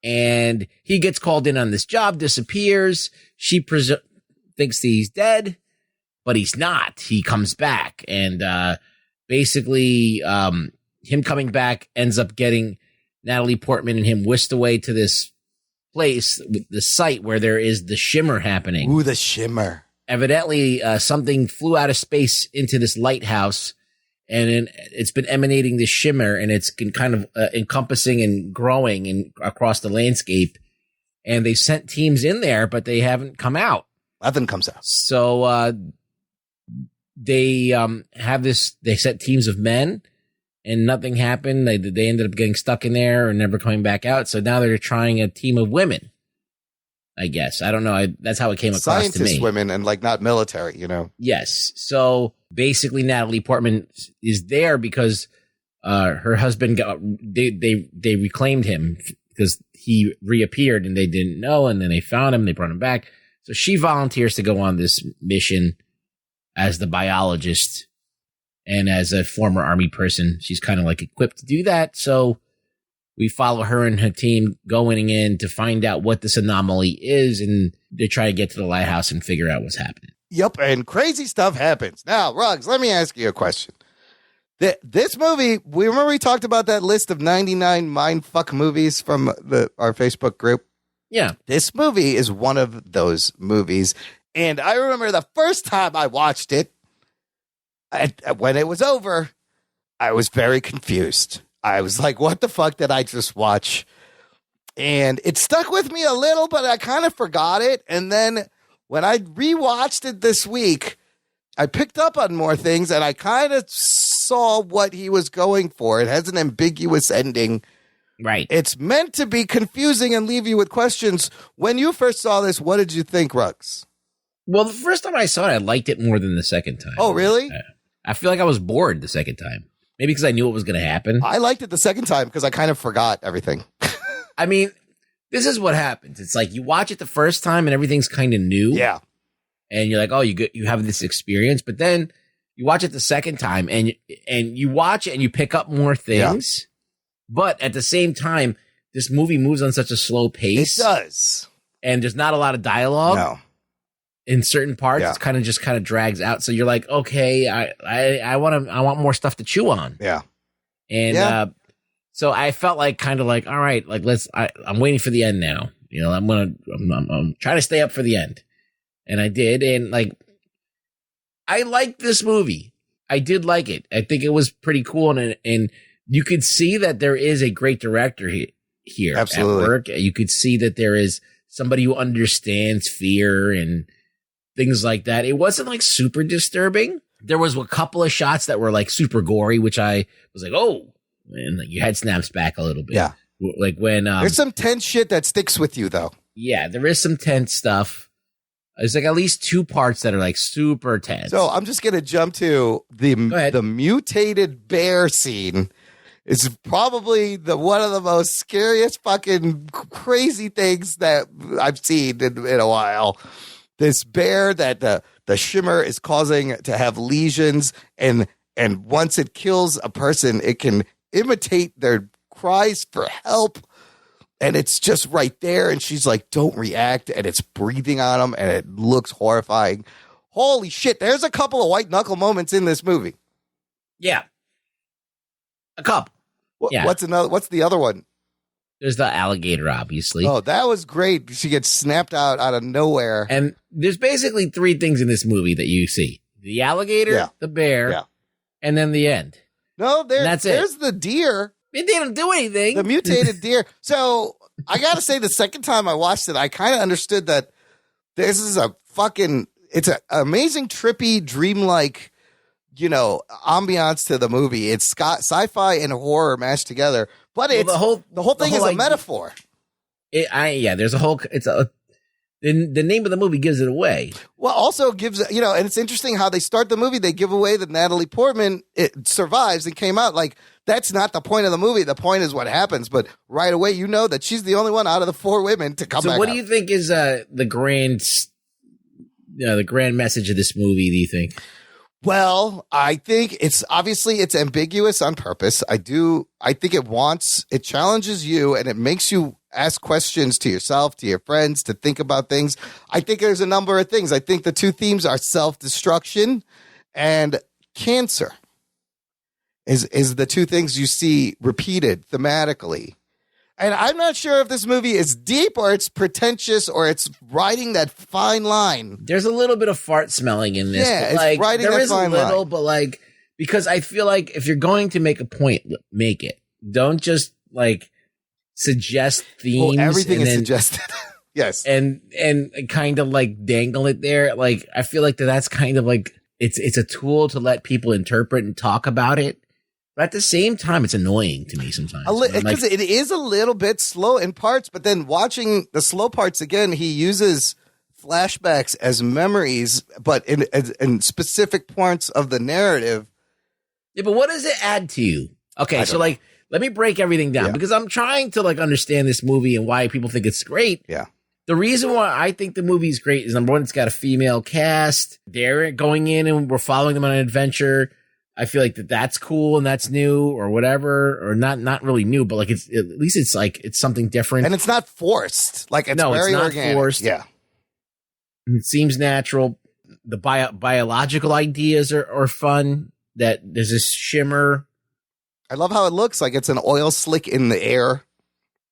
And he gets called in on this job, disappears. She thinks he's dead, but he's not. He comes back, and basically him coming back ends up getting Natalie Portman and him whisked away to this place, the site where there is the shimmer happening. Ooh, the shimmer. Evidently, something flew out of space into this lighthouse, and it's been emanating this shimmer, and it's kind of encompassing and growing across the landscape. And they sent teams in there, but they haven't come out. Nothing comes out. So they have this. They sent teams of men, and nothing happened. They ended up getting stuck in there and never coming back out. So now they're trying a team of women. I guess. I don't know. That's how it came across to me. Scientist women and not military, Yes. So basically Natalie Portman is there because her husband they reclaimed him because he reappeared and they didn't know. And then they found him. They brought him back. So she volunteers to go on this mission as the biologist, and as a former army person, she's kind of equipped to do that. So we follow her and her team going in to find out what this anomaly is, and they try to get to the lighthouse and figure out what's happening. Yep, and crazy stuff happens. Now, Ruggs, let me ask you a question. This movie, we talked about that list of 99 mindfuck movies from our Facebook group. Yeah. This movie is one of those movies, and I remember the first time I watched it, when it was over, I was very confused. I was like, what the fuck did I just watch? And it stuck with me a little, but I kind of forgot it. And then when I rewatched it this week, I picked up on more things, and I kind of saw what he was going for. It has an ambiguous ending. Right. It's meant to be confusing and leave you with questions. When you first saw this, what did you think, Ruggs? Well, the first time I saw it, I liked it more than the second time. Oh, really? I feel like I was bored the second time. Maybe because I knew what was going to happen. I liked it the second time because I kind of forgot everything. I mean, this is what happens. It's you watch it the first time and everything's kind of new. Yeah. And you're like, oh, you have this experience. But then you watch it the second time and you watch it and you pick up more things. Yeah. But at the same time, this movie moves on such a slow pace. It does. And there's not a lot of dialogue. No. In certain parts, it's kind of drags out. So you're like, okay, I want more stuff to chew on. Yeah. And so I felt all right, I'm waiting for the end now. I'm trying to stay up for the end. And I did. And I liked this movie. I did like it. I think it was pretty cool. And you could see that there is a great director here Absolutely. At work. You could see that there is somebody who understands fear and things like that. It wasn't super disturbing. There was a couple of shots that were like super gory, which I was like, oh, and like, your head snaps back a little bit. Yeah. Like when there's some tense shit that sticks with you, though. Yeah, there is some tense stuff. There's like at least 2 parts that are like super tense. So I'm just gonna jump to the mutated bear scene. It's probably one of the most scariest fucking crazy things that I've seen in a while. This bear that the shimmer is causing to have lesions, and once it kills a person, it can imitate their cries for help. And it's just right there. And she's like, don't react. And it's breathing on him. And it looks horrifying. Holy shit. There's a couple of white knuckle moments in this movie. Yeah. A couple. Yeah. What's the other one? There's the alligator, obviously. Oh, that was great. She gets snapped out of nowhere. And there's basically 3 things in this movie that you see. The alligator, the bear, and then the end. No, there's the deer. They didn't do anything. The mutated deer. So I got to say, the second time I watched it, I kind of understood that this is it's an amazing, trippy, dreamlike, ambiance to the movie. It's sci-fi and horror mashed together, but the whole thing is a metaphor. There's a whole, the name of the movie gives it away. Well, also gives, and it's interesting how they start the movie. They give away that Natalie Portman survives and came out. Like, that's not the point of the movie. The point is what happens. But right away, that she's the only one out of the 4 women to come back. So what do you think is the grand message of this movie, do you think? Well, I think it's ambiguous on purpose. I think it challenges you, and it makes you ask questions to yourself, to your friends, to think about things. I think there's a number of things. I think the 2 themes are self-destruction and cancer is the 2 things you see repeated thematically. And I'm not sure if this movie is deep or it's pretentious or it's riding that fine line. There's a little bit of fart smelling in this. Yeah, but it's riding that fine line. There is a little, but like, because I feel like if you're going to make a point, make it. Don't just like suggest themes. Well, everything is suggested. Yes. And kind of like dangle it there. Like, I feel like that's kind of like, it's a tool to let people interpret and talk about it. But at the same time, it's annoying to me sometimes. Because it is a little bit slow in parts, but then watching the slow parts again, he uses flashbacks as memories, but in specific parts of the narrative. Yeah, but what does it add to you? Okay, so like, let me break everything down because I'm trying to like understand this movie and why people think it's great. Yeah. The reason why I think the movie is great is, number one, it's got a female cast. They're going in and we're following them on an adventure. I feel like that's cool and that's new or whatever, or not really new, but like it's, at least it's like, it's something different. And it's not forced. Like it's very not organic. Forced. Yeah. It seems natural. The biological ideas are fun. That there's this shimmer. I love how it looks like it's an oil slick in the air.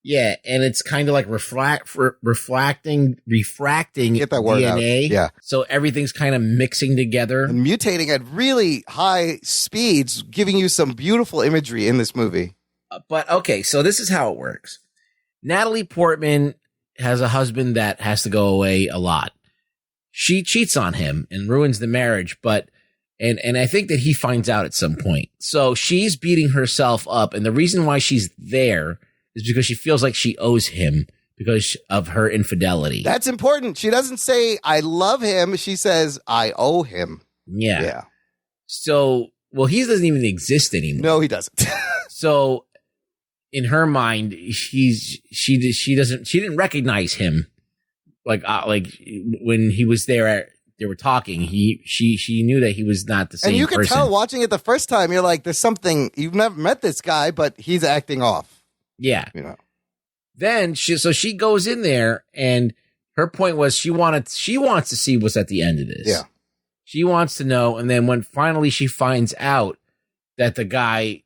Yeah, and it's kind of like refracting Get that word DNA. Out. Yeah. So everything's kind of mixing together. And mutating at really high speeds, giving you some beautiful imagery in this movie. But okay, so this is how it works. Natalie Portman has a husband that has to go away a lot. She cheats on him and ruins the marriage, but and I think that he finds out at some point. So she's beating herself up, and the reason why she's there is because she feels like she owes him because of her infidelity. That's important. She doesn't say, I love him. She says, I owe him. Yeah. Yeah. So, well, he doesn't even exist anymore. No, he doesn't. So, in her mind, she didn't recognize him. Like when he was there, they were talking. She knew that he was not the same person. And you could tell watching it the first time, you're like, there's something, you've never met this guy, but he's acting off. Yeah. You know. Then she goes in there, and her point was she wants to see what's at the end of this. Yeah. She wants to know, and then when finally she finds out that the guy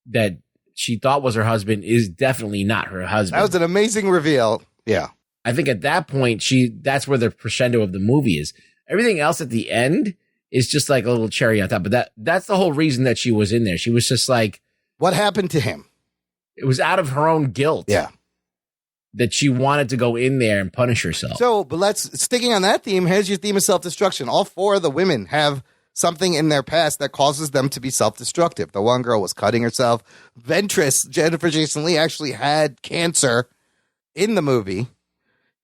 that she thought was her husband is definitely not her husband. That was an amazing reveal. Yeah. I think at that point that's where the crescendo of the movie is. Everything else at the end is just like a little cherry on top. But that's the whole reason that she was in there. She was just like, what happened to him? It was out of her own guilt. Yeah. That she wanted to go in there and punish herself. So, but sticking on that theme, here's your theme of self-destruction. All 4 of the women have something in their past that causes them to be self-destructive. The one girl was cutting herself. Ventress, Jennifer Jason Leigh, actually had cancer in the movie.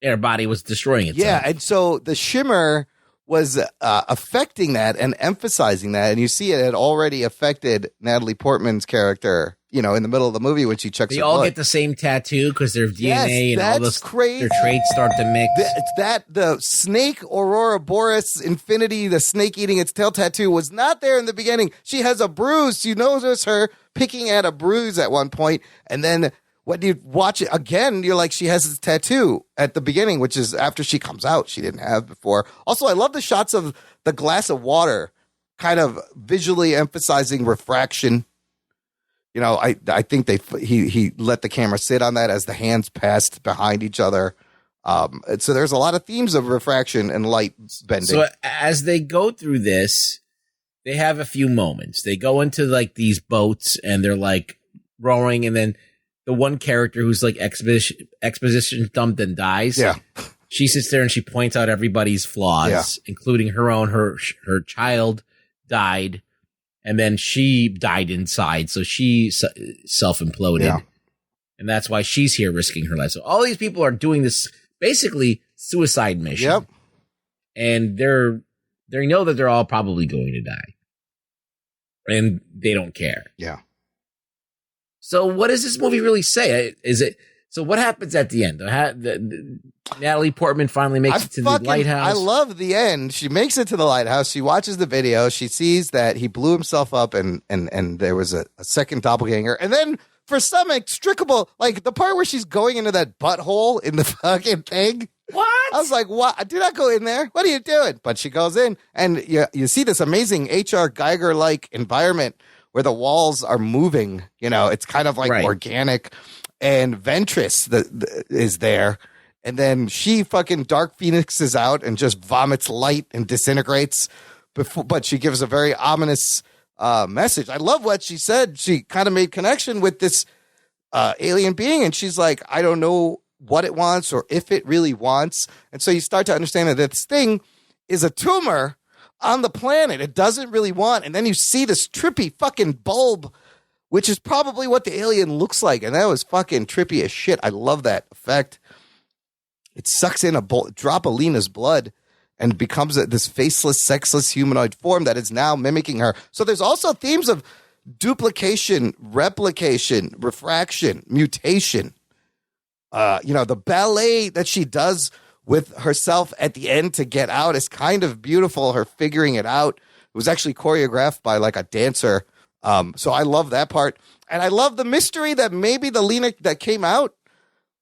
Her body was destroying itself. Yeah, and so the shimmer was affecting that and emphasizing that. And you see it had already affected Natalie Portman's character, in the middle of the movie when she checks They her all blood. get the same tattoo because their DNA and all those crazy. their traits start to mix. The snake Aurora Boreas Infinity, the snake eating its tail tattoo was not there in the beginning. She has a bruise. You notice her picking at a bruise at one point, and then when you watch it again, you're like, she has this tattoo at the beginning, which is after she comes out. She didn't have before. Also, I love the shots of the glass of water, kind of visually emphasizing refraction. I think he let the camera sit on that as the hands passed behind each other. So there's a lot of themes of refraction and light bending. So as they go through this, they have a few moments. They go into like these boats and they're like rowing, and then the one character who's like exposition dumped and dies. Yeah. She sits there and she points out everybody's flaws, including her own. Her child died, and then she died inside, so she self-imploded. Yeah. And that's why she's here risking her life. So all these people are doing this basically suicide mission. Yep. And they know that they're all probably going to die. And they don't care. Yeah. So what does this movie really say? So what happens at the end? Natalie Portman finally makes it to the lighthouse. I love the end. She makes it to the lighthouse. She watches the video. She sees that he blew himself up and there was a second doppelganger. And then for some inextricable, like the part where she's going into that butthole in the fucking thing. What? I was like, what? Do not go in there. What are you doing? But she goes in, and you see this amazing H.R. Geiger-like environment where the walls are moving. It's kind of like organic. And Ventress is there. And then she fucking Dark Phoenixes out and just vomits light and disintegrates. But she gives a very ominous message. I love what she said. She kind of made connection with this alien being. And she's like, I don't know what it wants or if it really wants. And so you start to understand that this thing is a tumor on the planet. It doesn't really want. And then you see this trippy fucking bulb, which is probably what the alien looks like. And that was fucking trippy as shit. I love that effect. It sucks in a drop of Lena's blood and becomes this faceless, sexless humanoid form that is now mimicking her. So there's also themes of duplication, replication, refraction, mutation. The ballet that she does with herself at the end to get out is kind of beautiful. Her figuring it out. It was actually choreographed by like a dancer. So I love that part. And I love the mystery that maybe the Lena that came out,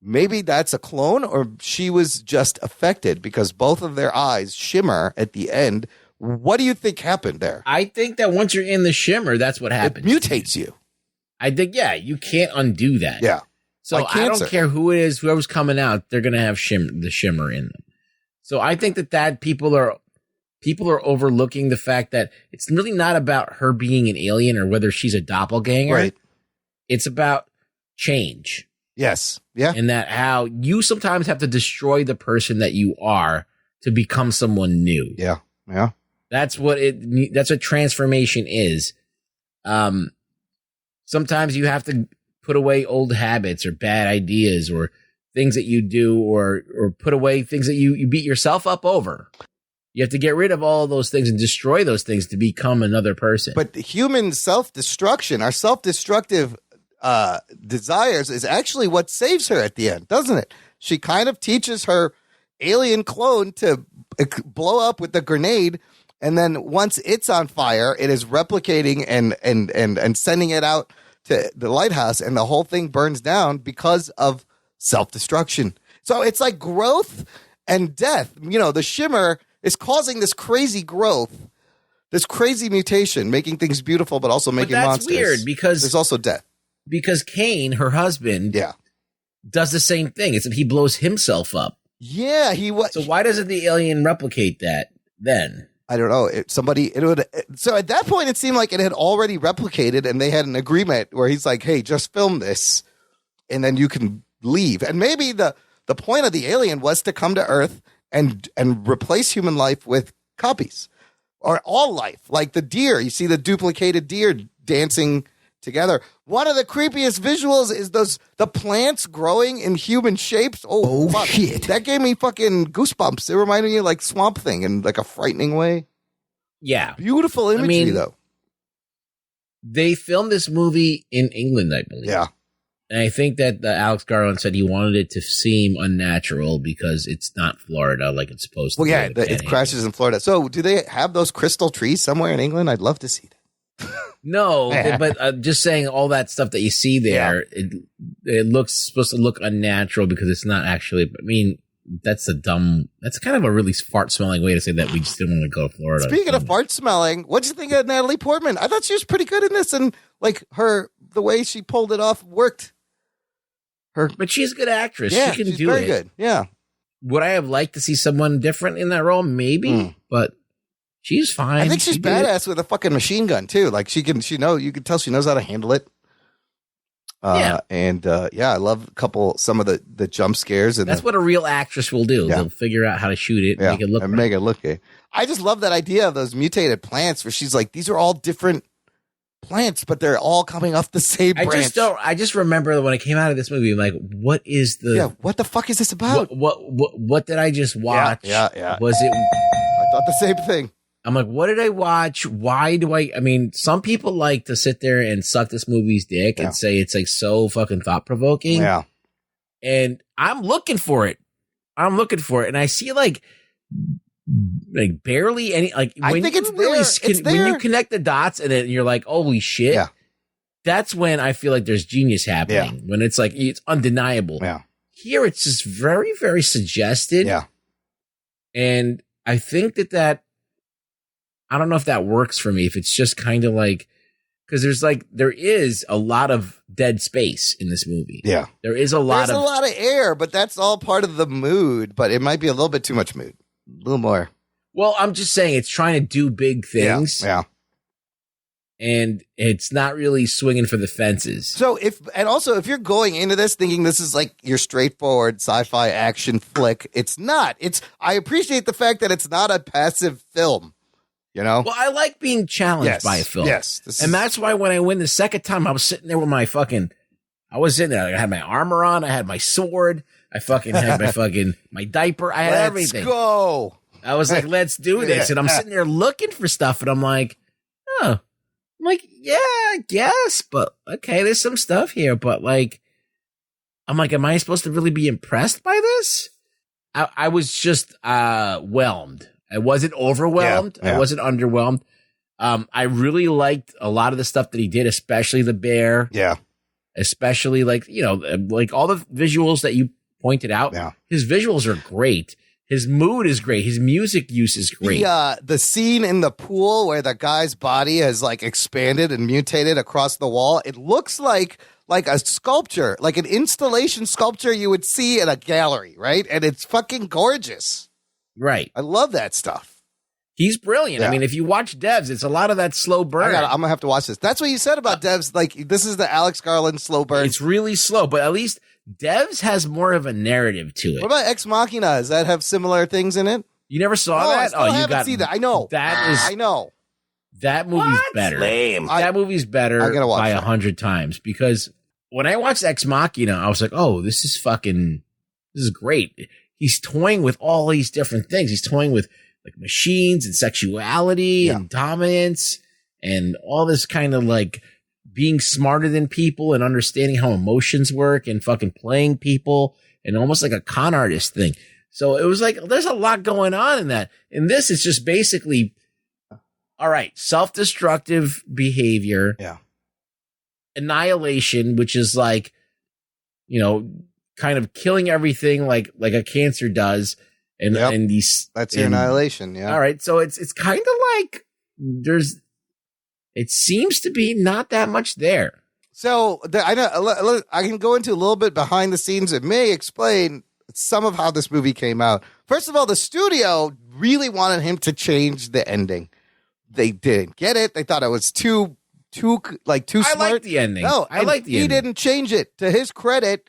maybe that's a clone or she was just affected because both of their eyes shimmer at the end. What do you think happened there? I think that once you're in the shimmer, that's what happens. It mutates you. I think, you can't undo that. Yeah. So like I don't care who it is, whoever's coming out, they're going to have the shimmer in them. So I think that people are overlooking the fact that it's really not about her being an alien or whether she's a doppelganger. Right. It's about change. Yes. Yeah. And that how you sometimes have to destroy the person that you are to become someone new. Yeah. Yeah. That's what transformation is. Sometimes you have to put away old habits or bad ideas or things that you do or put away things that you beat yourself up over. You have to get rid of all of those things and destroy those things to become another person. But human self-destruction, our self-destructive desires is actually what saves her at the end, doesn't it? She kind of teaches her alien clone to blow up with the grenade. And then once it's on fire, it is replicating and sending it out to the lighthouse, and the whole thing burns down because of self-destruction. So it's like growth and death. The shimmer is causing this crazy growth, this crazy mutation, making things beautiful, but also making monsters. That's weird because there's also death. Because Kane, her husband, does the same thing. It's that he blows himself up. Yeah, So why doesn't the alien replicate that then? I don't know. So at that point, it seemed like it had already replicated, and they had an agreement where he's like, "Hey, just film this, and then you can leave." And maybe the point of the alien was to come to Earth and replace human life with copies, or all life, like the deer. You see the duplicated deer dancing together. One of the creepiest visuals is the plants growing in human shapes. Oh fuck. Shit. That gave me fucking goosebumps. It reminded me of like Swamp Thing in like a frightening way. Yeah. Beautiful imagery, though. They filmed this movie in England, I believe. Yeah. And I think that Alex Garland said he wanted it to seem unnatural because it's not Florida like it's supposed to be. Well, yeah, it crashes in Florida. So do they have those crystal trees somewhere in England? I'd love to see that. No, but just saying all that stuff that you see there, it looks supposed to look unnatural because it's not actually. I mean, that's kind of a really fart smelling way to say that we just didn't want to go to Florida. Speaking of fart smelling, what'd you think of Natalie Portman? I thought she was pretty good in this, and like the way she pulled it off worked. But she's a good actress. Yeah, she can she's do very it. good. Yeah. Would I have liked to see someone different in that role? Maybe, but she's fine. I think she's badass with a fucking machine gun too. Like you can tell she knows how to handle it. I love some of the jump scares. And that's what a real actress will do. They'll figure out how to shoot it, and make it look good. I just love that idea of those mutated plants where she's like, these are all different plants, but they're all coming off the same branch. I just remember when it came out of this movie, I'm like, what the fuck is this about? What did I just watch? Yeah. Was it? I thought the same thing. I'm like, what did I watch? Why do I mean, some people like to sit there and suck this movie's dick and say it's like so fucking thought provoking. Yeah. And I'm looking for it. And I see like barely any, like, I think it's really, when you connect the dots and then you're like, holy shit. Yeah. That's when I feel like there's genius happening. Yeah. When it's like, it's undeniable. Yeah. Here it's just very, very suggested. Yeah. And I think that I don't know if that works for me. If it's just kind of like, because there is a lot of dead space in this movie. Yeah. There's a lot of air, but that's all part of the mood, but it might be a little bit too much mood. A little more. Well, I'm just saying it's trying to do big things. Yeah. And it's not really swinging for the fences. So if you're going into this thinking this is like your straightforward sci-fi action flick, it's not. I appreciate the fact that it's not a passive film. You know? Well, I like being challenged by a film. Yes. And that's why when I win the second time, I was sitting there with I was in there. I had my armor on. I had my sword. I fucking had my diaper. I had everything. Let's go. I was like, let's do this. And I'm sitting there looking for stuff. And I'm like, oh. I'm like, yeah, I guess. But okay, there's some stuff here. But like, I'm like, am I supposed to really be impressed by this? I was just whelmed. I wasn't overwhelmed. Yeah. I wasn't underwhelmed. I really liked a lot of the stuff that he did, especially the bear. Yeah. Especially like all the visuals that you pointed out. Yeah. His visuals are great. His mood is great. His music use is great. The scene in the pool where the guy's body has like expanded and mutated across the wall. It looks like a sculpture, like an installation sculpture you would see in a gallery, right? And it's fucking gorgeous. Right. I love that stuff. He's brilliant. Yeah. I mean, if you watch Devs, it's a lot of that slow burn. I'm going to have to watch this. That's what you said about Devs. Like, this is the Alex Garland slow burn. It's really slow, but at least Devs has more of a narrative to it. What about Ex Machina? Does that have similar things in it? You never saw that? I haven't seen that. I know. I know. That movie's better. Lame. That movie's better by 100 times because when I watched Ex Machina, I was like, oh, this is great. He's toying with all these different things. He's toying with like machines and sexuality and dominance and all this kind of like being smarter than people and understanding how emotions work and fucking playing people and almost like a con artist thing. So it was like, there's a lot going on in that. In this, it's just basically, all right, self-destructive behavior. Yeah. Annihilation, which is like, kind of killing everything like a cancer does. And these, that's your annihilation. Yeah. All right. So it's kind of like it seems to be not that much there. So I can go into a little bit behind the scenes. It may explain some of how this movie came out. First of all, the studio really wanted him to change the ending. They didn't get it. They thought it was too smart. I like the ending. No, I like the ending. He didn't change it. To his credit,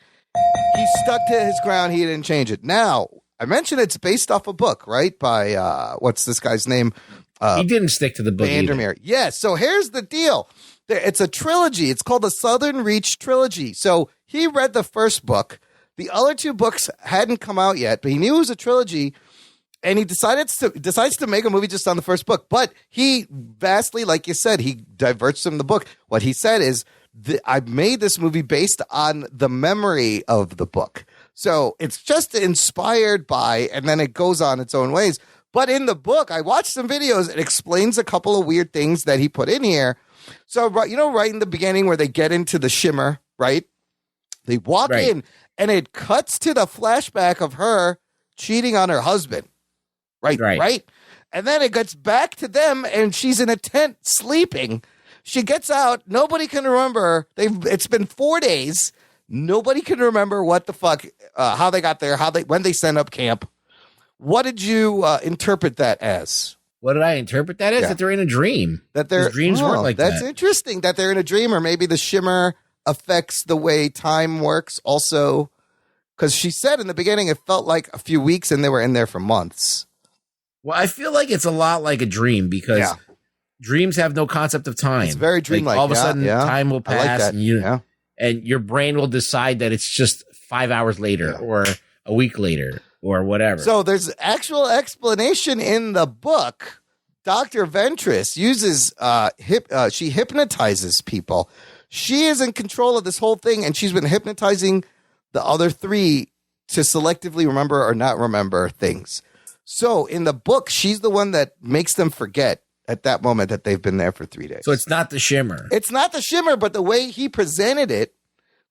he stuck to his ground. He didn't change it. Now, I mentioned it's based off a book, right? By, what's this guy's name? he didn't stick to the book Vandermeer. Yeah, so here's the deal. It's a trilogy. It's called the Southern Reach Trilogy. So he read the first book. The other two books hadn't come out yet, but he knew it was a trilogy, and he decides to make a movie just on the first book. But he vastly, like you said, he diverts from the book. What he said is, I made this movie based on the memory of the book. So it's just inspired by, and then it goes on its own ways. But in the book, I watched some videos. It explains a couple of weird things that he put in here. So, right in the beginning where they get into the shimmer, right? They walk in, and it cuts to the flashback of her cheating on her husband. Right. And then it gets back to them, and she's in a tent sleeping. She gets out. Nobody can remember her. It's been 4 days. Nobody can remember what the fuck, how they got there, when they set up camp. What did you interpret that as? What did I interpret that as? That they're in a dream. That their dreams work like that. That's interesting that they're in a dream, or maybe the shimmer affects the way time works also. Because she said in the beginning it felt like a few weeks and they were in there for months. Well, I feel like it's a lot like a dream because dreams have no concept of time. It's very dreamlike. Like all of a sudden, time will pass, like and your brain will decide that it's just 5 hours later or a week later or whatever. So there's actual explanation in the book. Dr. Ventress uses she hypnotizes people. She is in control of this whole thing, and she's been hypnotizing the other three to selectively remember or not remember things. So in the book, she's the one that makes them forget at that moment that they've been there for 3 days. So it's not the shimmer. It's not the shimmer, but the way he presented it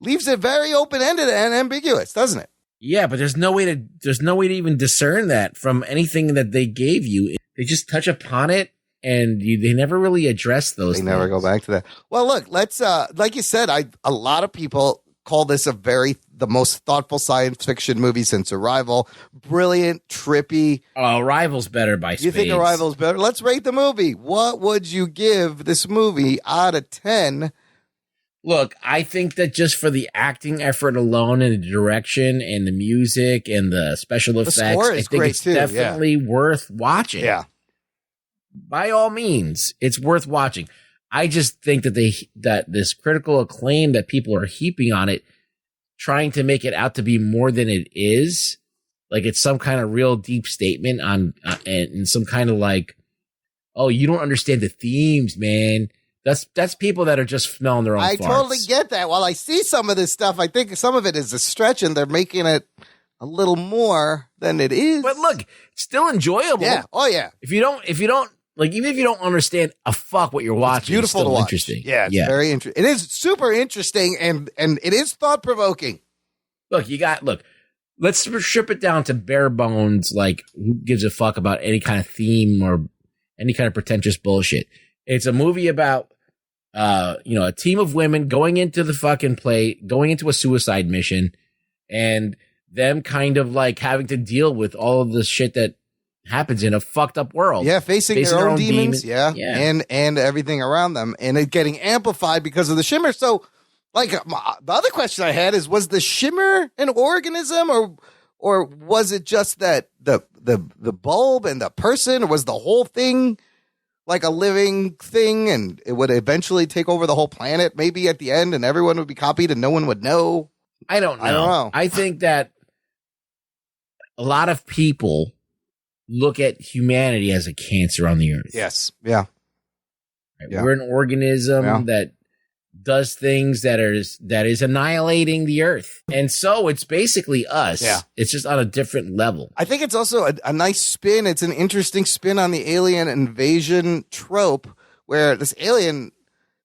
leaves it very open-ended and ambiguous, doesn't it? Yeah, but there's no way to even discern that from anything that they gave you. They just touch upon it, and they never really address those things. They never go back to that. Well, look, let's like you said, a lot of people call this the most thoughtful science fiction movie since Arrival. Brilliant, trippy. Oh, Arrival's better by spades. You think Arrival's better? Let's rate the movie. What would you give this movie out of 10? Look, I think that just for the acting effort alone and the direction and the music and the special effects, I think it's definitely worth watching. Yeah. By all means, it's worth watching. I just think that this critical acclaim that people are heaping on it, trying to make it out to be more than it is, like it's some kind of real deep statement on, and some kind of like, oh, you don't understand the themes, man. That's people that are just smelling their own farts. I totally get that. While I see some of this stuff, I think some of it is a stretch, and they're making it a little more than it is. But look, it's still enjoyable. Yeah. Oh yeah. If you don't like, even if you don't understand a fuck what you're watching, it's beautiful to watch. Interesting. Yeah, it's very interesting. It is super interesting, and it is thought provoking. Look, let's strip it down to bare bones. Like, who gives a fuck about any kind of theme or any kind of pretentious bullshit? It's a movie about a team of women going into a suicide mission, and them kind of like having to deal with all of the shit that happens in a fucked up world. Yeah, facing their own demons. Yeah. And everything around them, and it getting amplified because of the shimmer. So, like, the other question I had is, was the shimmer an organism, or was it just that the bulb and the person, or was the whole thing like a living thing, and it would eventually take over the whole planet maybe at the end, and everyone would be copied and no one would know? I don't know. I think that a lot of people look at humanity as a cancer on the earth. Yes. Yeah. Right? Yeah. We're an organism that does things that is annihilating the earth. And so it's basically us. Yeah. It's just on a different level. I think it's also a nice spin. It's an interesting spin on the alien invasion trope, where this alien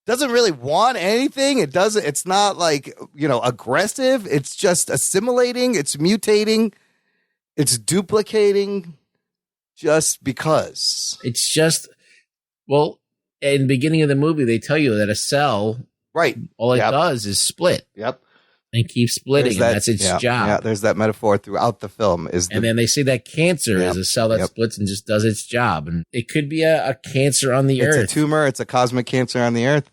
doesn't really want anything. It's not like, aggressive. It's just assimilating. It's mutating. It's duplicating just because. It's just, well, in the beginning of the movie, they tell you that a cell, all it does is split. Yep. And keep splitting, and that's its job. Yeah, there's that metaphor throughout the film. And then they say that cancer is a cell that splits and just does its job. And it could be a cancer on the earth. It's a tumor. It's a cosmic cancer on the earth.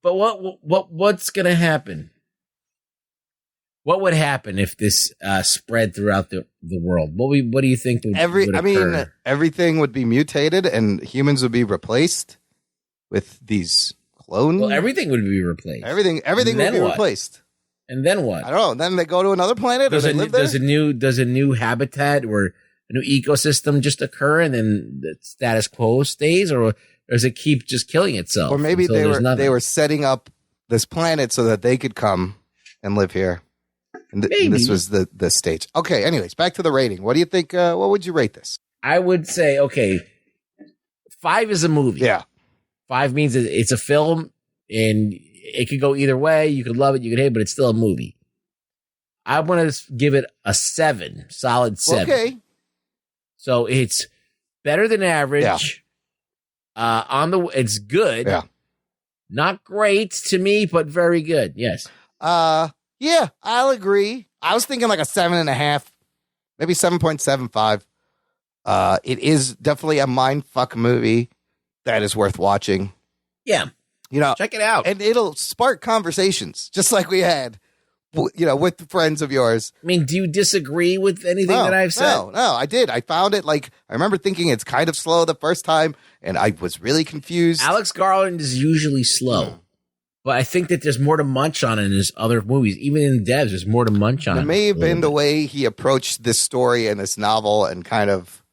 But what's going to happen? What would happen if this spread throughout the world? What do you think would occur? Everything would be mutated and humans would be replaced with these clones. Well, everything would be replaced. Everything would be replaced. And then what? I don't know. Then they go to another planet. Does a new habitat or a new ecosystem just occur, and then the status quo stays, or does it keep just killing itself? Or maybe they were setting up this planet so that they could come and live here. And this was the stage. Okay. Anyways, back to the rating. What do you think? What would you rate this? I would say 5 is a movie. Yeah. 5 means it's a film, and it could go either way. You could love it, you could hate it, but it's still a movie. I want to give it a 7, solid 7. Okay. So it's better than average. Yeah. It's good. Yeah. Not great to me, but very good. Yes. Yeah, I'll agree. I was thinking like a 7.5, maybe 7.75. It is definitely a mindfuck movie that is worth watching. Yeah. Check it out. And it'll spark conversations, just like we had, with friends of yours. I mean, do you disagree with anything that I've said? No, I did. I found it I remember thinking it's kind of slow the first time, and I was really confused. Alex Garland is usually slow. But I think that there's more to munch on in his other movies. Even in Devs, there's more to munch on. It may have been the way he approached this story and this novel, and kind of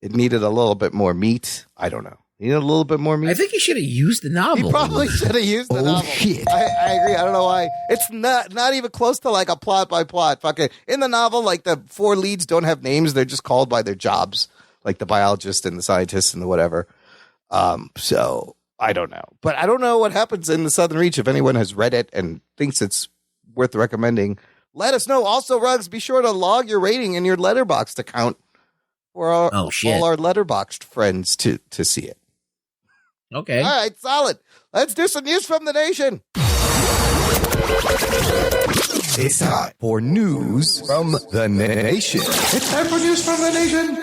it needed a little bit more meat. I don't know. Needed a little bit more meat. I think he should have used the novel. He probably should have used the novel. Shit. I agree. I don't know why. It's not even close to like a plot by plot. Fucking in the novel, like the 4 leads don't have names. They're just called by their jobs, like the biologist and the scientist and the whatever. So I don't know. But I don't know what happens in the Southern Reach. If anyone has read it and thinks it's worth recommending, let us know. Also, Ruggs, be sure to log your rating in your Letterboxd account for all our Letterboxd friends to see it. Okay. All right, solid. Let's do some news from the nation. It's time for news from the nation. It's time for news from the nation.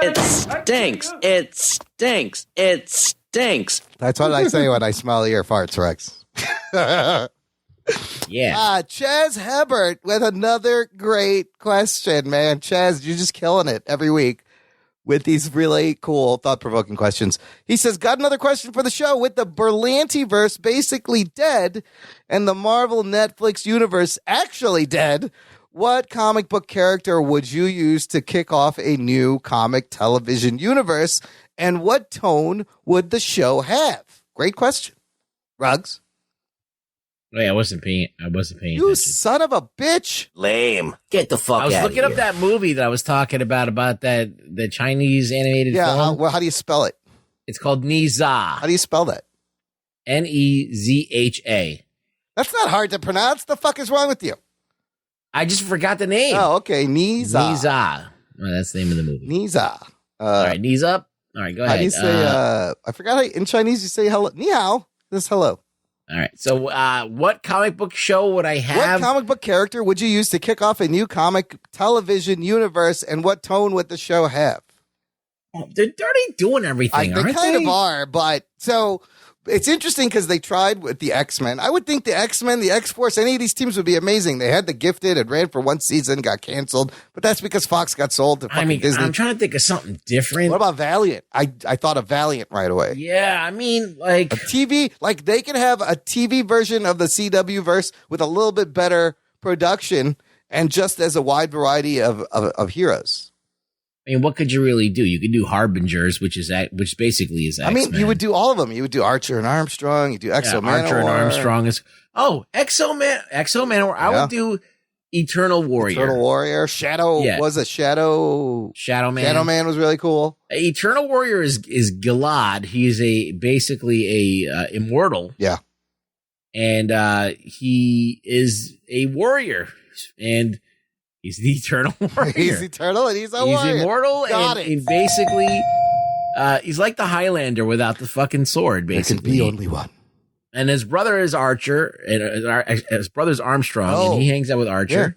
It stinks. It stinks. It stinks. That's what I say when I smell your farts, Rex. Yeah. Chaz Hebert with another great question, man. Chaz, you're just killing it every week with these really cool, thought-provoking questions. He says, got another question for the show. With the Berlantiverse basically dead and the Marvel Netflix universe actually dead, what comic book character would you use to kick off a new comic television universe, and what tone would the show have? Great question. Ruggs? Wait, I wasn't paying attention. You son of a bitch. Lame. Get the fuck out of here. I was looking up that movie that I was talking about the Chinese animated film. How do you spell it? It's called Neza. How do you spell that? Nezha. That's not hard to pronounce. The fuck is wrong with you? I just forgot the name. Oh, okay. Neza. Neza. Oh, that's the name of the movie. Neza. All right, knees up. All right, go ahead. How do you say, I forgot how in Chinese you say hello. Ni hao. This is hello. All right. So what comic book show would I have? What comic book character would you use to kick off a new comic television universe, and what tone would the show have? Oh, they're already doing everything, They aren't kind they? of are, but so it's interesting because they tried with the X-Men. I would think the X-Men, the X-Force, any of these teams would be amazing. They had the Gifted. It ran for one season, got canceled, but that's because Fox got sold to fucking Disney. I'm trying to think of something different. What about Valiant? I thought of Valiant right away. Yeah, I mean, like a TV, like they could have a TV version of the CW verse with a little bit better production and just as a wide variety of heroes. I mean, what could you really do? You could do Harbingers, which basically is X-Men. I mean, you would do all of them. You would do Archer and Armstrong. You do Exo Man. Archer and Armstrong is. Oh, Exo Man. I would do Eternal Warrior. Eternal Warrior. Shadow was a Shadow Man. Shadow Man was really cool. Eternal Warrior is Gilad. He is basically a immortal. Yeah, and he is a warrior and. He's the Eternal Warrior. He's eternal and he's a warrior. He's immortal and basically, he's like the Highlander without the fucking sword, basically. There can be only one. And his brother is Archer, and his brother's Armstrong, and he hangs out with Archer.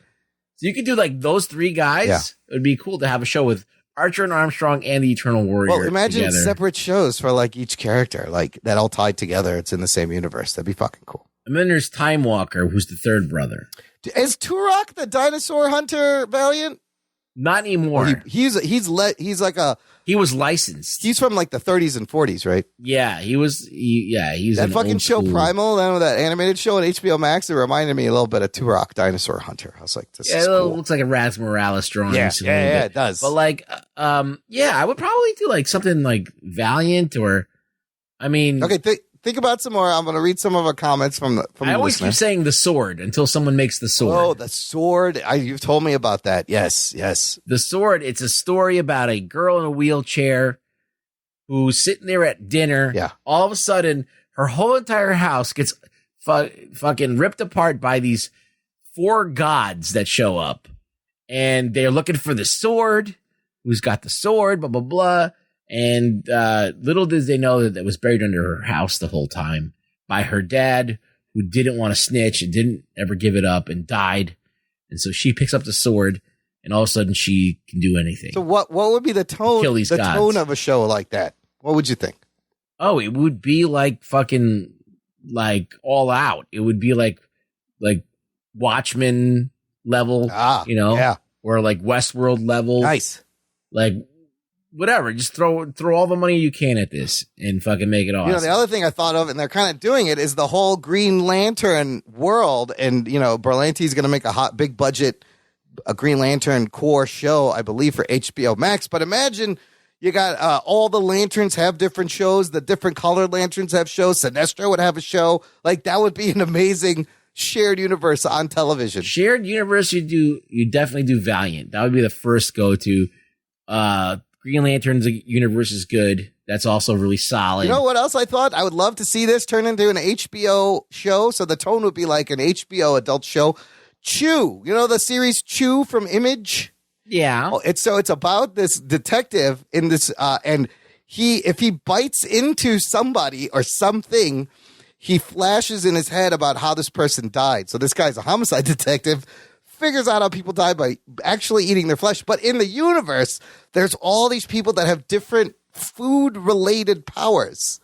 So you could do like those three guys. Yeah. It would be cool to have a show with Archer and Armstrong and the Eternal Warrior. Well, imagine together. separate shows for like each character, like that all tied together. It's in the same universe. That'd be fucking cool. And then there's Time Walker, who's the third brother. Is Turok the dinosaur hunter Valiant? Not anymore. He was licensed. He's from like the 30s and 40s, right? Yeah, he's that an fucking old show school. Primal, that animated show on HBO Max. It reminded me a little bit of Turok Dinosaur Hunter. I was like, this is It cool. looks like a Raz Morales drawing. Yeah, just a little bit. it does. But like, I would probably do like something like Valiant or, I mean, Okay, think about some more. I'm going to read some of our comments from the I always listener. keep saying the sword until someone makes the sword. Oh, the sword. You've told me about that. Yes. The sword. It's a story about a girl in a wheelchair who's sitting there at dinner. Yeah. All of a sudden, her whole entire house gets fucking ripped apart by these 4 gods that show up. And they're looking for the sword. Who's got the sword? Blah, blah, blah. And little did they know that it was buried under her house the whole time by her dad, who didn't want to snitch and didn't ever give it up and died. And so she picks up the sword, and all of a sudden she can do anything. So what would be the tone? Kill these the gods. tone of a show like that? What would you think? Oh, it would be like fucking like All Out. It would be like Watchmen level, yeah. or like Westworld level. Nice. Like whatever. Just throw all the money you can at this and fucking make it awesome. The other thing I thought of, and they're kind of doing it, is the whole Green Lantern world. And, Berlanti's going to make a big budget, a Green Lantern core show, I believe, for HBO Max. But imagine you got all the lanterns have different shows. The different colored lanterns have shows. Sinestro would have a show. Like, that would be an amazing shared universe on television. Shared universe, you definitely do Valiant. That would be the first go-to. Green Lantern's universe is good. That's also really solid. You know what else I thought? I would love to see this turn into an HBO show. So the tone would be like an HBO adult show. Chew. You know the series Chew from Image? Yeah. It's about this detective in this, and if he bites into somebody or something, he flashes in his head about how this person died. So this guy's a homicide detective, figures out how people die by actually eating their flesh. But in the universe, there's all these people that have different food-related powers.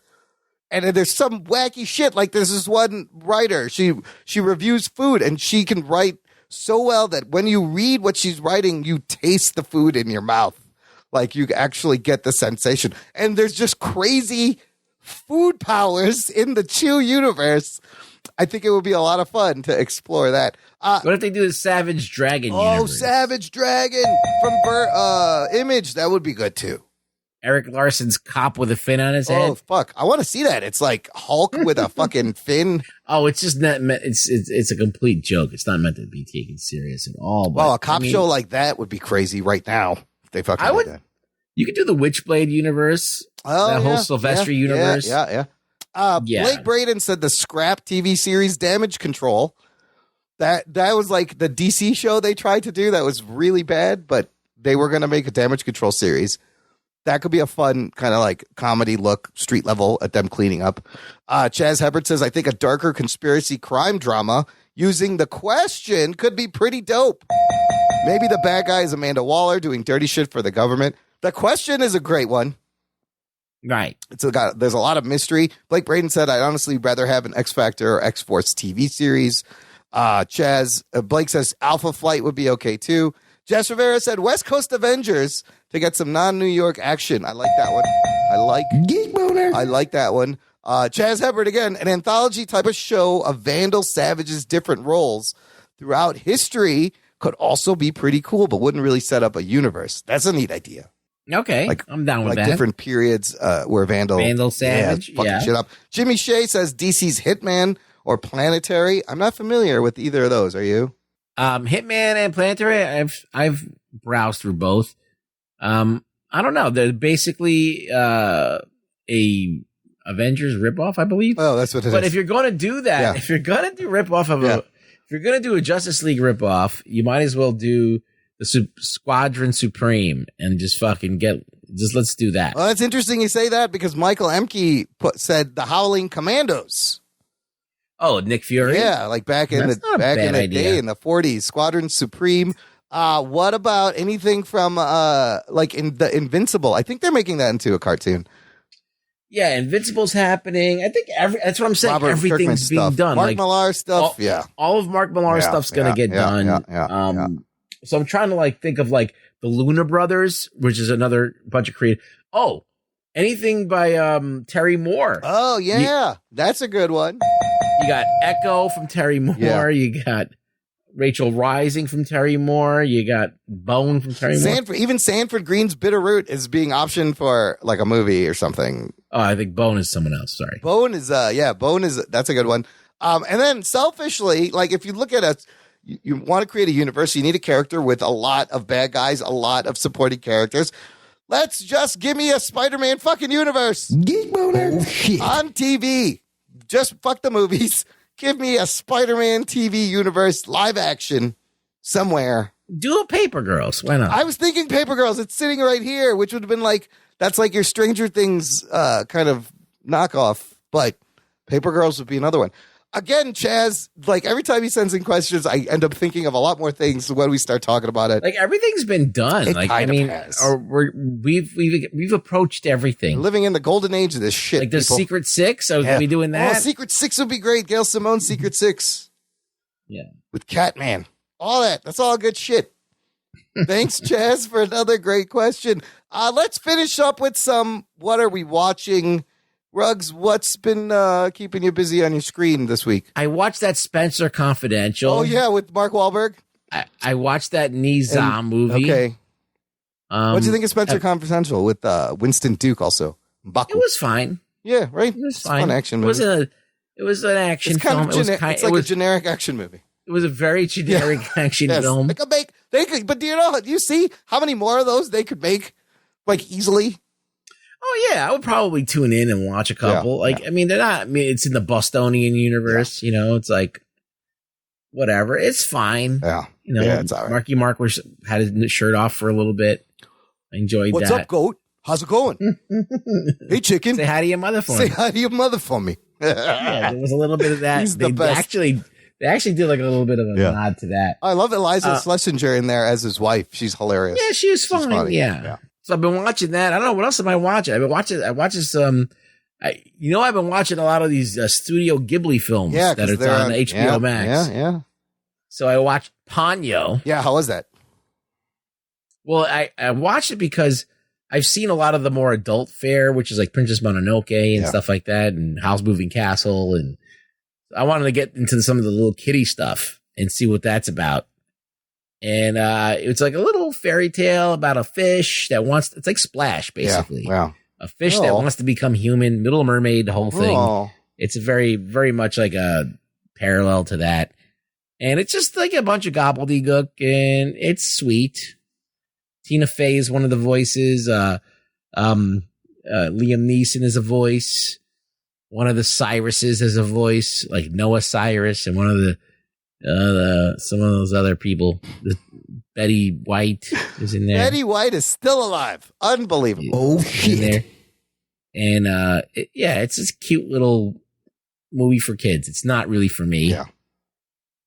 And then there's some wacky shit. Like there's this one writer, she reviews food, and she can write so well that when you read what she's writing, you taste the food in your mouth. Like you actually get the sensation. And there's just crazy food powers in the Chew universe. I think it would be a lot of fun to explore that. What if they do the Savage Dragon universe? Savage Dragon from Image. That would be good too. Eric Larson's cop with a fin on his head. Oh, fuck. I want to see that. It's like Hulk with a fucking fin. Oh, it's just not meant. It's a complete joke. It's not meant to be taken serious at all. But, well, a cop show like that would be crazy right now. If they fucking did that. You could do the Witchblade universe. That whole Sylvester universe. Yeah. Blake Braden said the Scrap TV series Damage Control. That was like the DC show they tried to do that was really bad, but they were going to make a Damage Control series. That could be a fun kind of like comedy look, street level at them cleaning up. Chaz Hebert says, I think a darker conspiracy crime drama using The Question could be pretty dope. Maybe the bad guy is Amanda Waller doing dirty shit for the government. The Question is a great one. Right. There's a lot of mystery. Blake Braden said, I'd honestly rather have an X Factor or X Force TV series. Blake says Alpha Flight would be okay too. Jess Rivera said West Coast Avengers to get some non-New York action. I like that one. I like that one. Chaz Hebert again, an anthology type of show of Vandal Savage's different roles throughout history could also be pretty cool, but wouldn't really set up a universe. That's a neat idea. Okay, I'm down with that. Like different periods where Vandal Savage, fucking shit up. Jimmy Shea says DC's Hitman or Planetary. I'm not familiar with either of those. Are you? Hitman and Planetary. I've browsed through both. I don't know. They're basically a Avengers ripoff, I believe. Oh, that's what it is. But if you're going to do that, if you're going to do ripoff of if you're going to do a Justice League ripoff, you might as well do the Squadron Supreme and just fucking let's do that. Well, that's interesting you say that because Michael Emke said the Howling Commandos. Oh, Nick Fury? Yeah, like back in the day in the 40s, Squadron Supreme What about anything from like in the Invincible? I think they're making that into a cartoon. Yeah, Invincible's happening. I think that's what I'm saying. Robert Everything's Kirkman's being stuff. done. Mark Millar stuff. All of Mark Millar's stuff's gonna get done. So I'm trying to like think of like the Luna Brothers, which is another bunch of creative. Oh, anything by Terry Moore. Oh yeah, that's a good one. You got Echo from Terry Moore. Yeah. You got Rachel Rising from Terry Moore. You got Bone from Terry Moore. Even Sanford Green's Bitterroot is being optioned for like a movie or something. Oh, I think Bone is someone else. Sorry. Bone is that's a good one. And then selfishly, like if you look at us, you want to create a universe, you need a character with a lot of bad guys, a lot of supporting characters. Let's just give me a Spider-Man fucking universe. Geek boner. On TV. Just fuck the movies. Give me a Spider-Man TV universe live action somewhere. Do a Paper Girls. Why not? I was thinking Paper Girls. It's sitting right here, which would have been like, that's like your Stranger Things kind of knockoff. But Paper Girls would be another one. Again, Chaz, like every time he sends in questions, I end up thinking of a lot more things when we start talking about it. Like everything's been done. It like kind I of mean, has. or we've approached everything. We're living in the golden age of this shit. Like the people. Secret Six. I was gonna be doing that. Oh, Secret Six would be great. Gail Simone's Secret Six. Yeah. With Catman. All that. That's all good shit. Thanks, Chaz, for another great question. Let's finish up with some what are we watching? Ruggs, what's been keeping you busy on your screen this week? I watched that Spencer Confidential. Oh, yeah, with Mark Wahlberg? I watched that Nizam movie. Okay. What do you think of Spencer Confidential with Winston Duke also? It was fine. Yeah, right? It was It's fine. a fun action movie. It was an action It's kind film. of it's like a generic action movie. It was a very generic action film. They could, but do you see how many more of those they could make like easily? Oh yeah, I would probably tune in and watch a couple. I mean, they're not. I mean, it's in the Bostonian universe. You know, it's like whatever. It's fine. Yeah, you know, it's all right. Marky Mark had his shirt off for a little bit. I enjoyed What's that. What's up, goat? How's it going? Hey, chicken. Say hi to your mother for me. Say hi to your mother for me. Yeah, there was a little bit of that. He's the best. They actually did like a little bit of a nod to that. I love Eliza Schlesinger in there as his wife. She's hilarious. Yeah, she was fun. funny. Yeah. So I've been watching that. I don't know what else am I watching. I watch some. I've been watching a lot of these Studio Ghibli films that are on HBO Max. Yeah. So I watched Ponyo. Yeah, how was that? Well, I watched it because I've seen a lot of the more adult fare, which is like Princess Mononoke and stuff like that, and Howl's Moving Castle, and I wanted to get into some of the little kiddie stuff and see what that's about. And it's like a little fairy tale about a fish that wants. It's like Splash, basically. Yeah, wow. A fish that wants to become human. Little Mermaid, the whole thing. Oh. It's a very, very much like a parallel to that. And it's just like a bunch of gobbledygook, and it's sweet. Tina Fey is one of the voices. Liam Neeson is a voice. One of the Cyruses is a voice, like Noah Cyrus, and one of some of those other people. Betty White is in there. Betty White is still alive. Unbelievable. Oh shit! And it's this cute little movie for kids. It's not really for me. Yeah.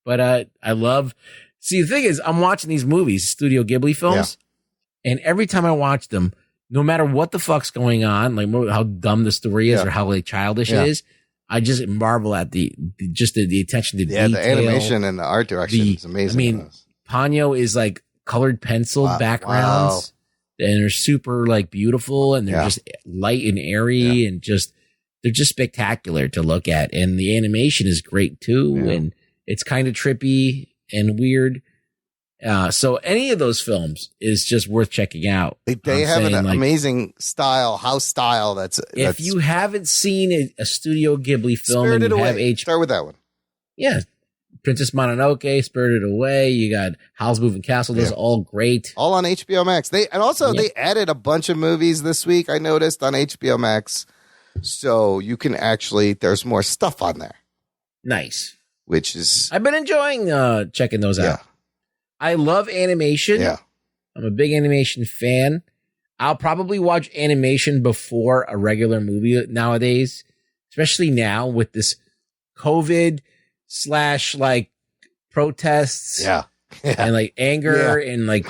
But I love. See, the thing is, I'm watching these movies, Studio Ghibli films, and every time I watch them, no matter what the fuck's going on, like how dumb the story is or how like childish it is, I just marvel at the attention to detail. The animation and the art direction is amazing. I mean, Ponyo is like colored pencil backgrounds, and they're super like beautiful, and they're just light and airy, and they're just spectacular to look at, and the animation is great too, and it's kind of trippy and weird. So any of those films is just worth checking out. They have an amazing style, house style. If you haven't seen a Studio Ghibli film and you have start with that one. Yeah. Princess Mononoke, Spirited Away. You got Howl's Moving Castle. Those are all great. All on HBO Max. They added a bunch of movies this week, I noticed, on HBO Max. So you can there's more stuff on there. Nice. Which is... I've been enjoying checking those out. I love animation. Yeah. I'm a big animation fan. I'll probably watch animation before a regular movie nowadays, especially now with this COVID / like protests. Yeah. and like anger and like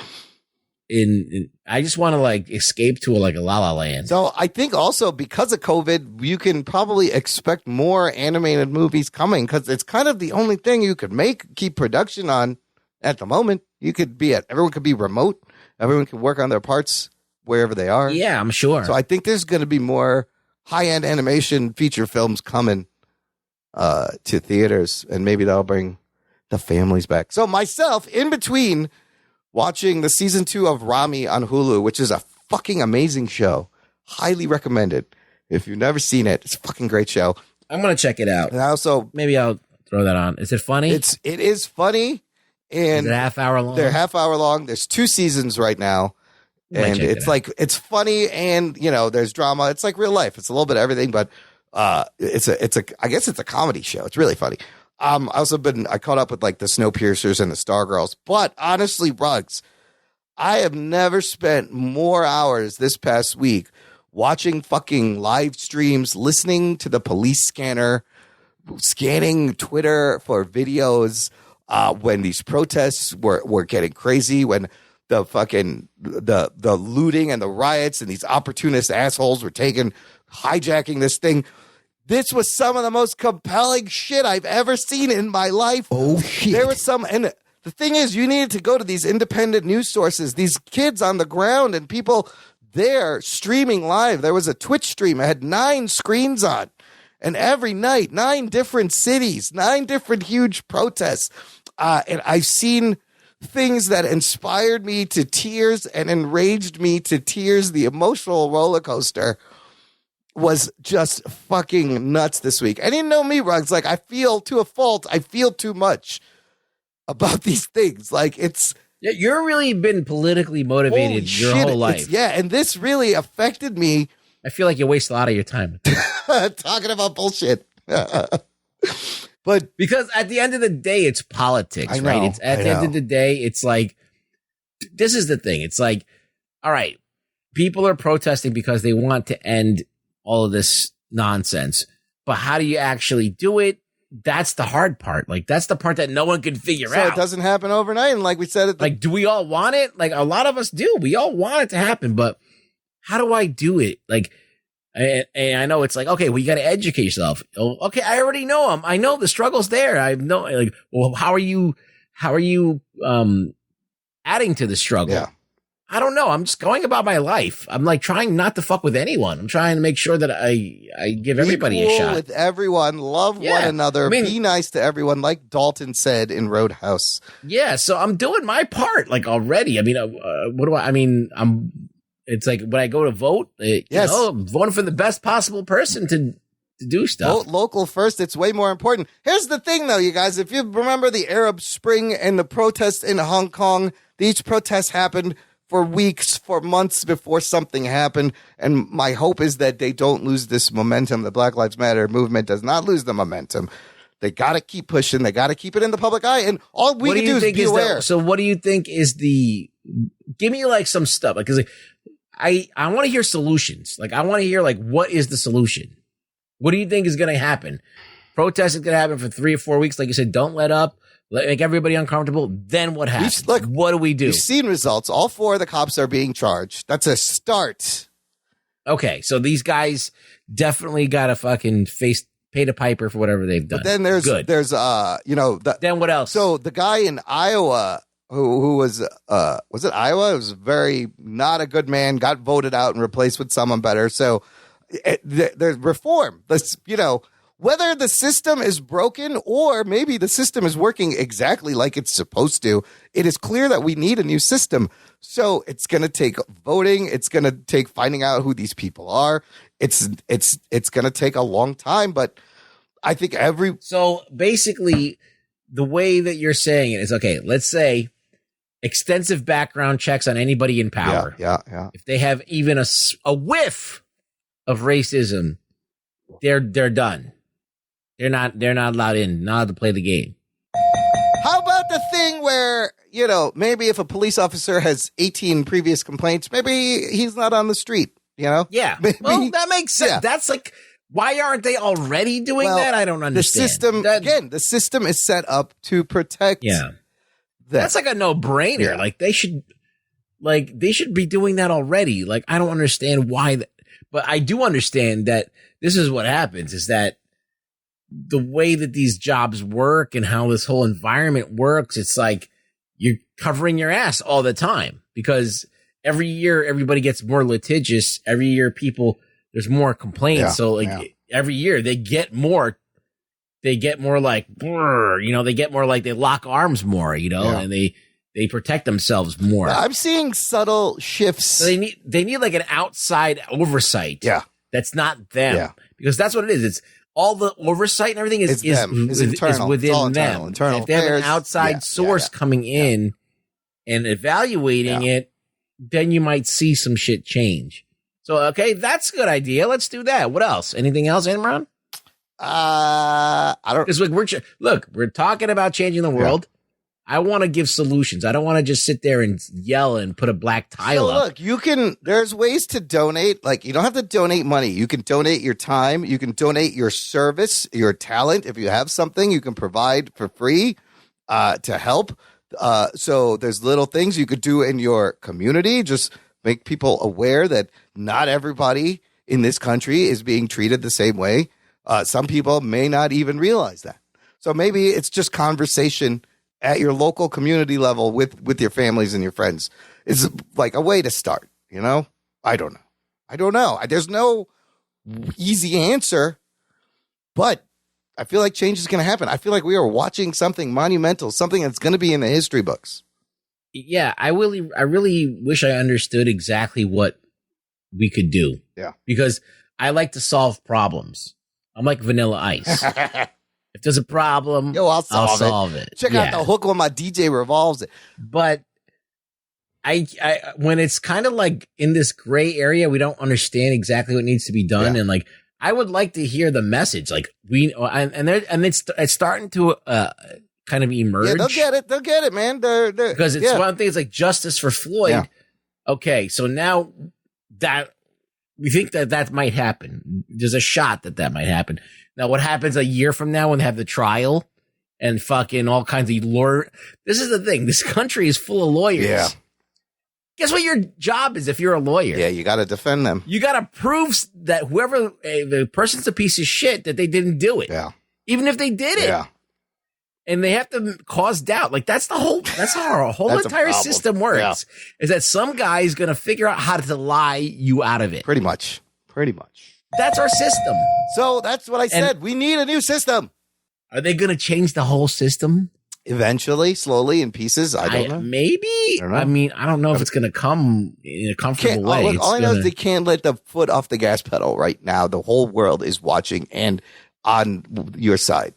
I just want to like escape to like a La La Land. So I think also because of COVID, you can probably expect more animated movies coming because it's kind of the only thing you could keep production on at the moment. Everyone could be remote. Everyone can work on their parts wherever they are. Yeah, I'm sure. So I think there's going to be more high-end animation feature films coming to theaters, and maybe that'll bring the families back. So myself, in between watching the season 2 of Rami on Hulu, which is a fucking amazing show. Highly recommended. If you've never seen it, it's a fucking great show. I'm going to check it out. And also, maybe I'll throw that on. Is it funny? It is funny. And is it half hour long? They're half hour long. There's 2 seasons right now. And it's funny and, there's drama. It's like real life. It's a little bit of everything, but I guess it's a comedy show. It's really funny. I caught up with like the Snowpiercers and the Stargirls, but honestly, Ruggs, I have never spent more hours this past week watching fucking live streams, listening to the police scanner, scanning Twitter for videos, when these protests were getting crazy, when the fucking, the looting and the riots and these opportunist assholes were hijacking this thing. This was some of the most compelling shit I've ever seen in my life. Oh, shit. There was and the thing is, you needed to go to these independent news sources, these kids on the ground and people there streaming live. There was a Twitch stream. It had 9 screens on. And every night, 9 different cities, 9 different huge protests. And I've seen things that inspired me to tears and enraged me to tears. The emotional roller coaster was just fucking nuts this week. And you know me, Ruggs, like I feel to a fault. I feel too much about these things. Like you're really been politically motivated your whole life. And this really affected me. I feel like you waste a lot of your time talking about bullshit. But because at the end of the day, it's politics, right? It's at the end of the day, it's like, this is the thing. It's like, all right, people are protesting because they want to end all of this nonsense, but how do you actually do it? That's the hard part. Like, that's the part that no one can figure out. So it doesn't happen overnight. And like we said, do we all want it? Like, a lot of us do. We all want it to happen, but how do I do it? Like, and I know it's like, okay, well, you got to educate yourself. Oh, okay, I already know them. I know the struggle's there. I know, like, well, how are you adding to the struggle? Yeah. I don't know. I'm just going about my life. I'm like trying not to fuck with anyone. I'm trying to make sure that I give everybody a shot. With everyone, love one another, be nice to everyone, like Dalton said in Roadhouse. Yeah, so I'm doing my part like already. I mean, it's like when I go to vote, I'm voting for the best possible person to do stuff. Vote local first. It's way more important. Here's the thing, though, you guys. If you remember the Arab Spring and the protests in Hong Kong, these protests happened for weeks, for months before something happened. And my hope is that they don't lose this momentum. The Black Lives Matter movement does not lose the momentum. They got to keep pushing. They got to keep it in the public eye. And all we can do is be aware. So what do you think is give me like some stuff. Like, 'cause like, I want to hear solutions. Like, I want to hear like, what is the solution? What do you think is going to happen? Protest is going to happen for 3 or 4 weeks. Like you said, don't let up. Make everybody uncomfortable. Then what happens? What do we do? We've seen results. All 4 of the cops are being charged. That's a start. Okay, so these guys definitely got to fucking pay the piper for whatever they've done. But then there's then what else? So the guy in Iowa who was it Iowa? It was very not a good man, got voted out and replaced with someone better. So there's reform. Whether the system is broken or maybe the system is working exactly like it's supposed to, it is clear that we need a new system. So it's going to take voting. It's going to take finding out who these people are. It's going to take a long time, but I think So basically the way that you're saying it is, okay, let's say extensive background checks on anybody in power. Yeah. If they have even a whiff of racism, they're done. They're not allowed to play the game. How about the thing where, maybe if a police officer has 18 previous complaints, maybe he's not on the street, Yeah. Maybe, well, that makes sense. Yeah. That's like, why aren't they already doing that? I don't understand. The system is set up to protect That's like a no-brainer. Yeah. Like they should be doing that already. Like, I don't understand why, but I do understand that this is what happens is that the way that these jobs work and how this whole environment works, it's like you're covering your ass all the time because every year everybody gets more litigious. Every year there's more complaints. Yeah, so every year they get more like, they get more like they lock arms more, and they protect themselves more. I'm seeing subtle shifts. So they need like an outside oversight. Yeah. That's not them. Yeah. Because that's what it is. It's all the oversight and everything is internal. Is within them. Internal if they have an affairs. outside source coming in and evaluating it, then you might see some shit change. So, okay, that's a good idea. Let's do that. What else? Anything else, Imran? I don't. Because we're talking about changing the world. I want to give solutions. I don't want to just sit there and yell and put a black tile up. Look, there's ways to donate. Like, you don't have to donate money. You can donate your time. You can donate your service, your talent. If you have something you can provide for free to help. So there's little things you could do in your community. Just make people aware that not everybody in this country is being treated the same way. Some people may not even realize that. So maybe it's just conversation at your local community level with your families and your friends. It's like a way to start, I don't know. There's no easy answer, but I feel like change is going to happen. I feel like we are watching something monumental, something that's going to be in the history books. Yeah, I really wish I understood exactly what we could do. Yeah. Because I like to solve problems. I'm like Vanilla Ice. If there's a problem, I'll solve it. Check out the hook when my DJ revolves it. But I when it's kind of like in this gray area, we don't understand exactly what needs to be done, and like I would like to hear the message. Like it's starting to kind of emerge. Yeah, they'll get it, man. Because it's one thing. It's like justice for Floyd. Yeah. Okay, so now that we think that might happen, there's a shot that might happen. Now, what happens a year from now when they have the trial and fucking all kinds of lawyer? This is the thing. This country is full of lawyers. Yeah. Guess what your job is if you're a lawyer? Yeah, you got to defend them. You got to prove that the person's a piece of shit, that they didn't do it. Yeah. Even if they did it. Yeah. And they have to cause doubt. Like that's how our whole entire system works. Yeah. Is that some guy is going to figure out how to lie you out of it. Pretty much. That's our system. So that's what I said. We need a new system. Are they going to change the whole system? Eventually, slowly, in pieces. I don't know. Maybe. I mean, I don't know if it's going to come in a comfortable way. All I know is they can't let the foot off the gas pedal right now. The whole world is watching and on your side.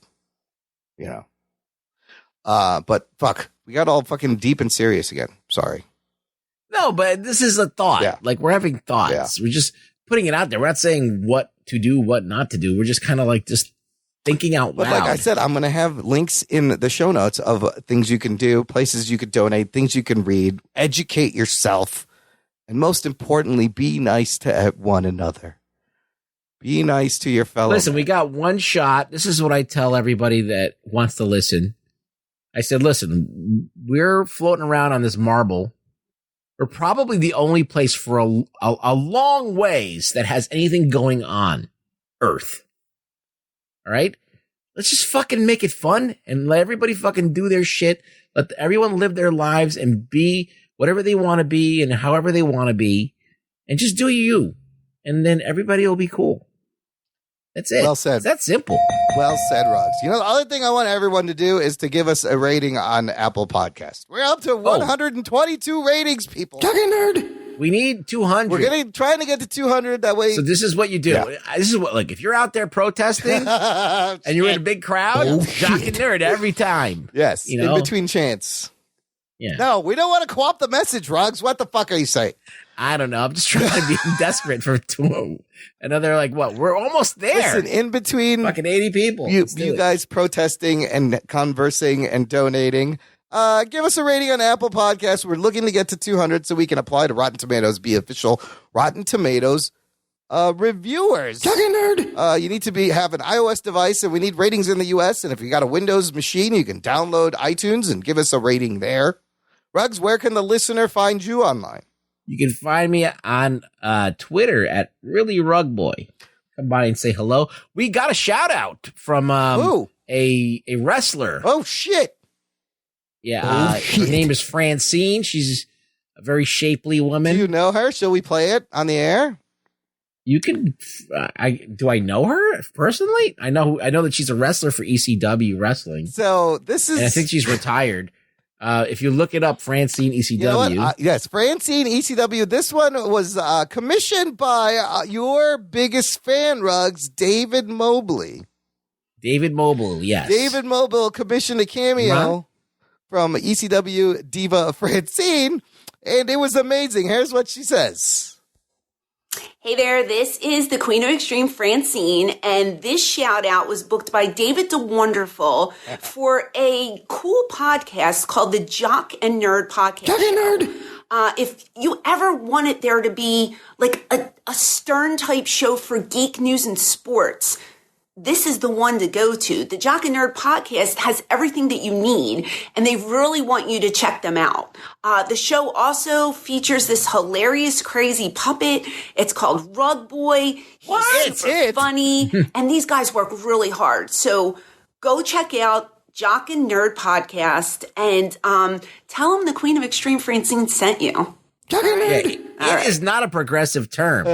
But fuck, we got all fucking deep and serious again. Sorry. No, but this is a thought. Yeah. Like we're having thoughts. Yeah. We're just putting it out there. We're not saying what to do, what not to do. We're just kind of like just thinking out loud. But like I said, I'm going to have links in the show notes of things you can do, places you could donate, things you can read, educate yourself, and most importantly, be nice to one another. Be nice to your fellow. Listen, we got one shot. This is what I tell everybody that wants to listen. I said, listen, we're floating around on this marble. We're probably the only place for a long ways that has anything going on. Earth. All right? Let's just fucking make it fun and let everybody fucking do their shit. Let everyone live their lives and be whatever they want to be and however they want to be. And just do you. And then everybody will be cool. That's it. Well said. It's that simple. Well said, Ruggs. The other thing I want everyone to do is to give us a rating on Apple Podcasts. We're up to 122 ratings, people. Talking nerd. We need 200. We're trying to get to 200 that way. So this is what you do. Yeah. This is what, like, if you're out there protesting and you're in a big crowd, Jock and Nerd every time. Yes. In between chants. Yeah. No, we don't want to co-opt the message, Ruggs. What the fuck are you saying? I don't know. I'm just trying to be desperate for another, like, what? We're almost there. Listen, in between fucking 80 people. You guys protesting and conversing and donating. Give us a rating on Apple Podcasts. We're looking to get to 200 so we can apply to Rotten Tomatoes, be official Rotten Tomatoes reviewers. Talking nerd. You need to have an iOS device, and we need ratings in the U.S. And if you got a Windows machine, you can download iTunes and give us a rating there. Ruggs, where can the listener find you online? You can find me on Twitter at ReallyRugBoy. Come by and say hello. We got a shout out from a wrestler. Oh, shit. Yeah, her name is Francine. She's a very shapely woman. Do you know her? Shall we play it on the air? You can. Do I know her personally? I know that she's a wrestler for ECW Wrestling. So this is. And I think she's retired. If you look it up, Francine ECW. You know what? Yes, Francine ECW. This one was commissioned by your biggest fan, Ruggs, David Mobley. David Mobley, yes. David Mobley commissioned a cameo from ECW diva Francine, and it was amazing. Here's what she says. Hey there, this is the Queen of Extreme, Francine, and this shout out was booked by David DeWonderful for a cool podcast called the Jock and Nerd Podcast. Jock and Nerd! If you ever wanted there to be like a Stern type show for geek news and sports, this is the one to go to. The Jock and Nerd Podcast has everything that you need, and they really want you to check them out. The show also features this hilarious, crazy puppet. It's called Rug Boy. He's super funny, and these guys work really hard. So go check out Jock and Nerd Podcast and tell them the Queen of Extreme Francine sent you. It is not a progressive term.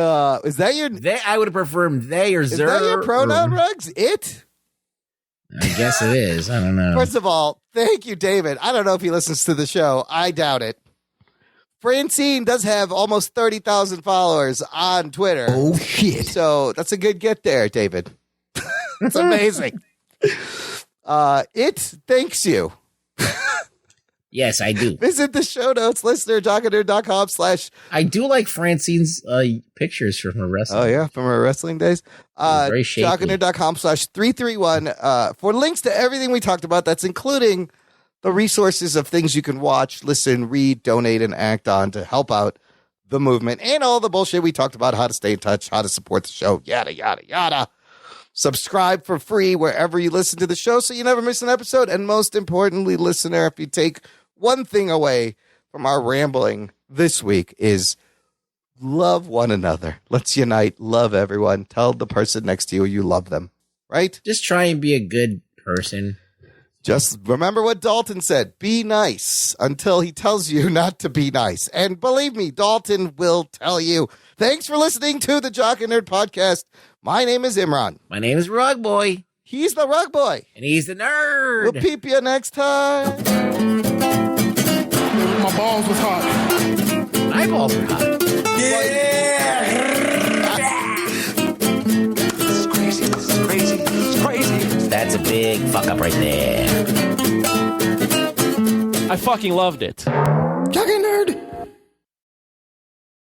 Is that your? I would prefer they or Zora. Is that your pronoun, Ruggs? It? I guess it is. I don't know. First of all, thank you, David. I don't know if he listens to the show. I doubt it. Francine does have almost 30,000 followers on Twitter. Oh, shit. So that's a good get there, David. That's amazing. It thanks you. Yes, I do. Visit the show notes, listener, jockandnerd.com/ I do like Francine's pictures from her wrestling. Oh, yeah, from her wrestling days. Very shapely. jockandnerd.com/331 for links to everything we talked about. That's including the resources of things you can watch, listen, read, donate, and act on to help out the movement and all the bullshit we talked about, how to stay in touch, how to support the show, yada, yada, yada. Subscribe for free wherever you listen to the show so you never miss an episode. And most importantly, listener, if you take one thing away from our rambling this week is love one another. Let's unite, love everyone. Tell the person next to you you love them, right? Just try and be a good person. Just remember what Dalton said. Be nice until he tells you not to be nice. And believe me, Dalton will tell you. Thanks for listening to the Jock and Nerd Podcast. My name is Imran. My name is Rug Boy. He's the Rug Boy. And he's the nerd. We'll peep you next time. My balls was hot. My balls were hot. This is crazy. This is crazy. This is crazy. That's a big fuck up right there. I fucking loved it.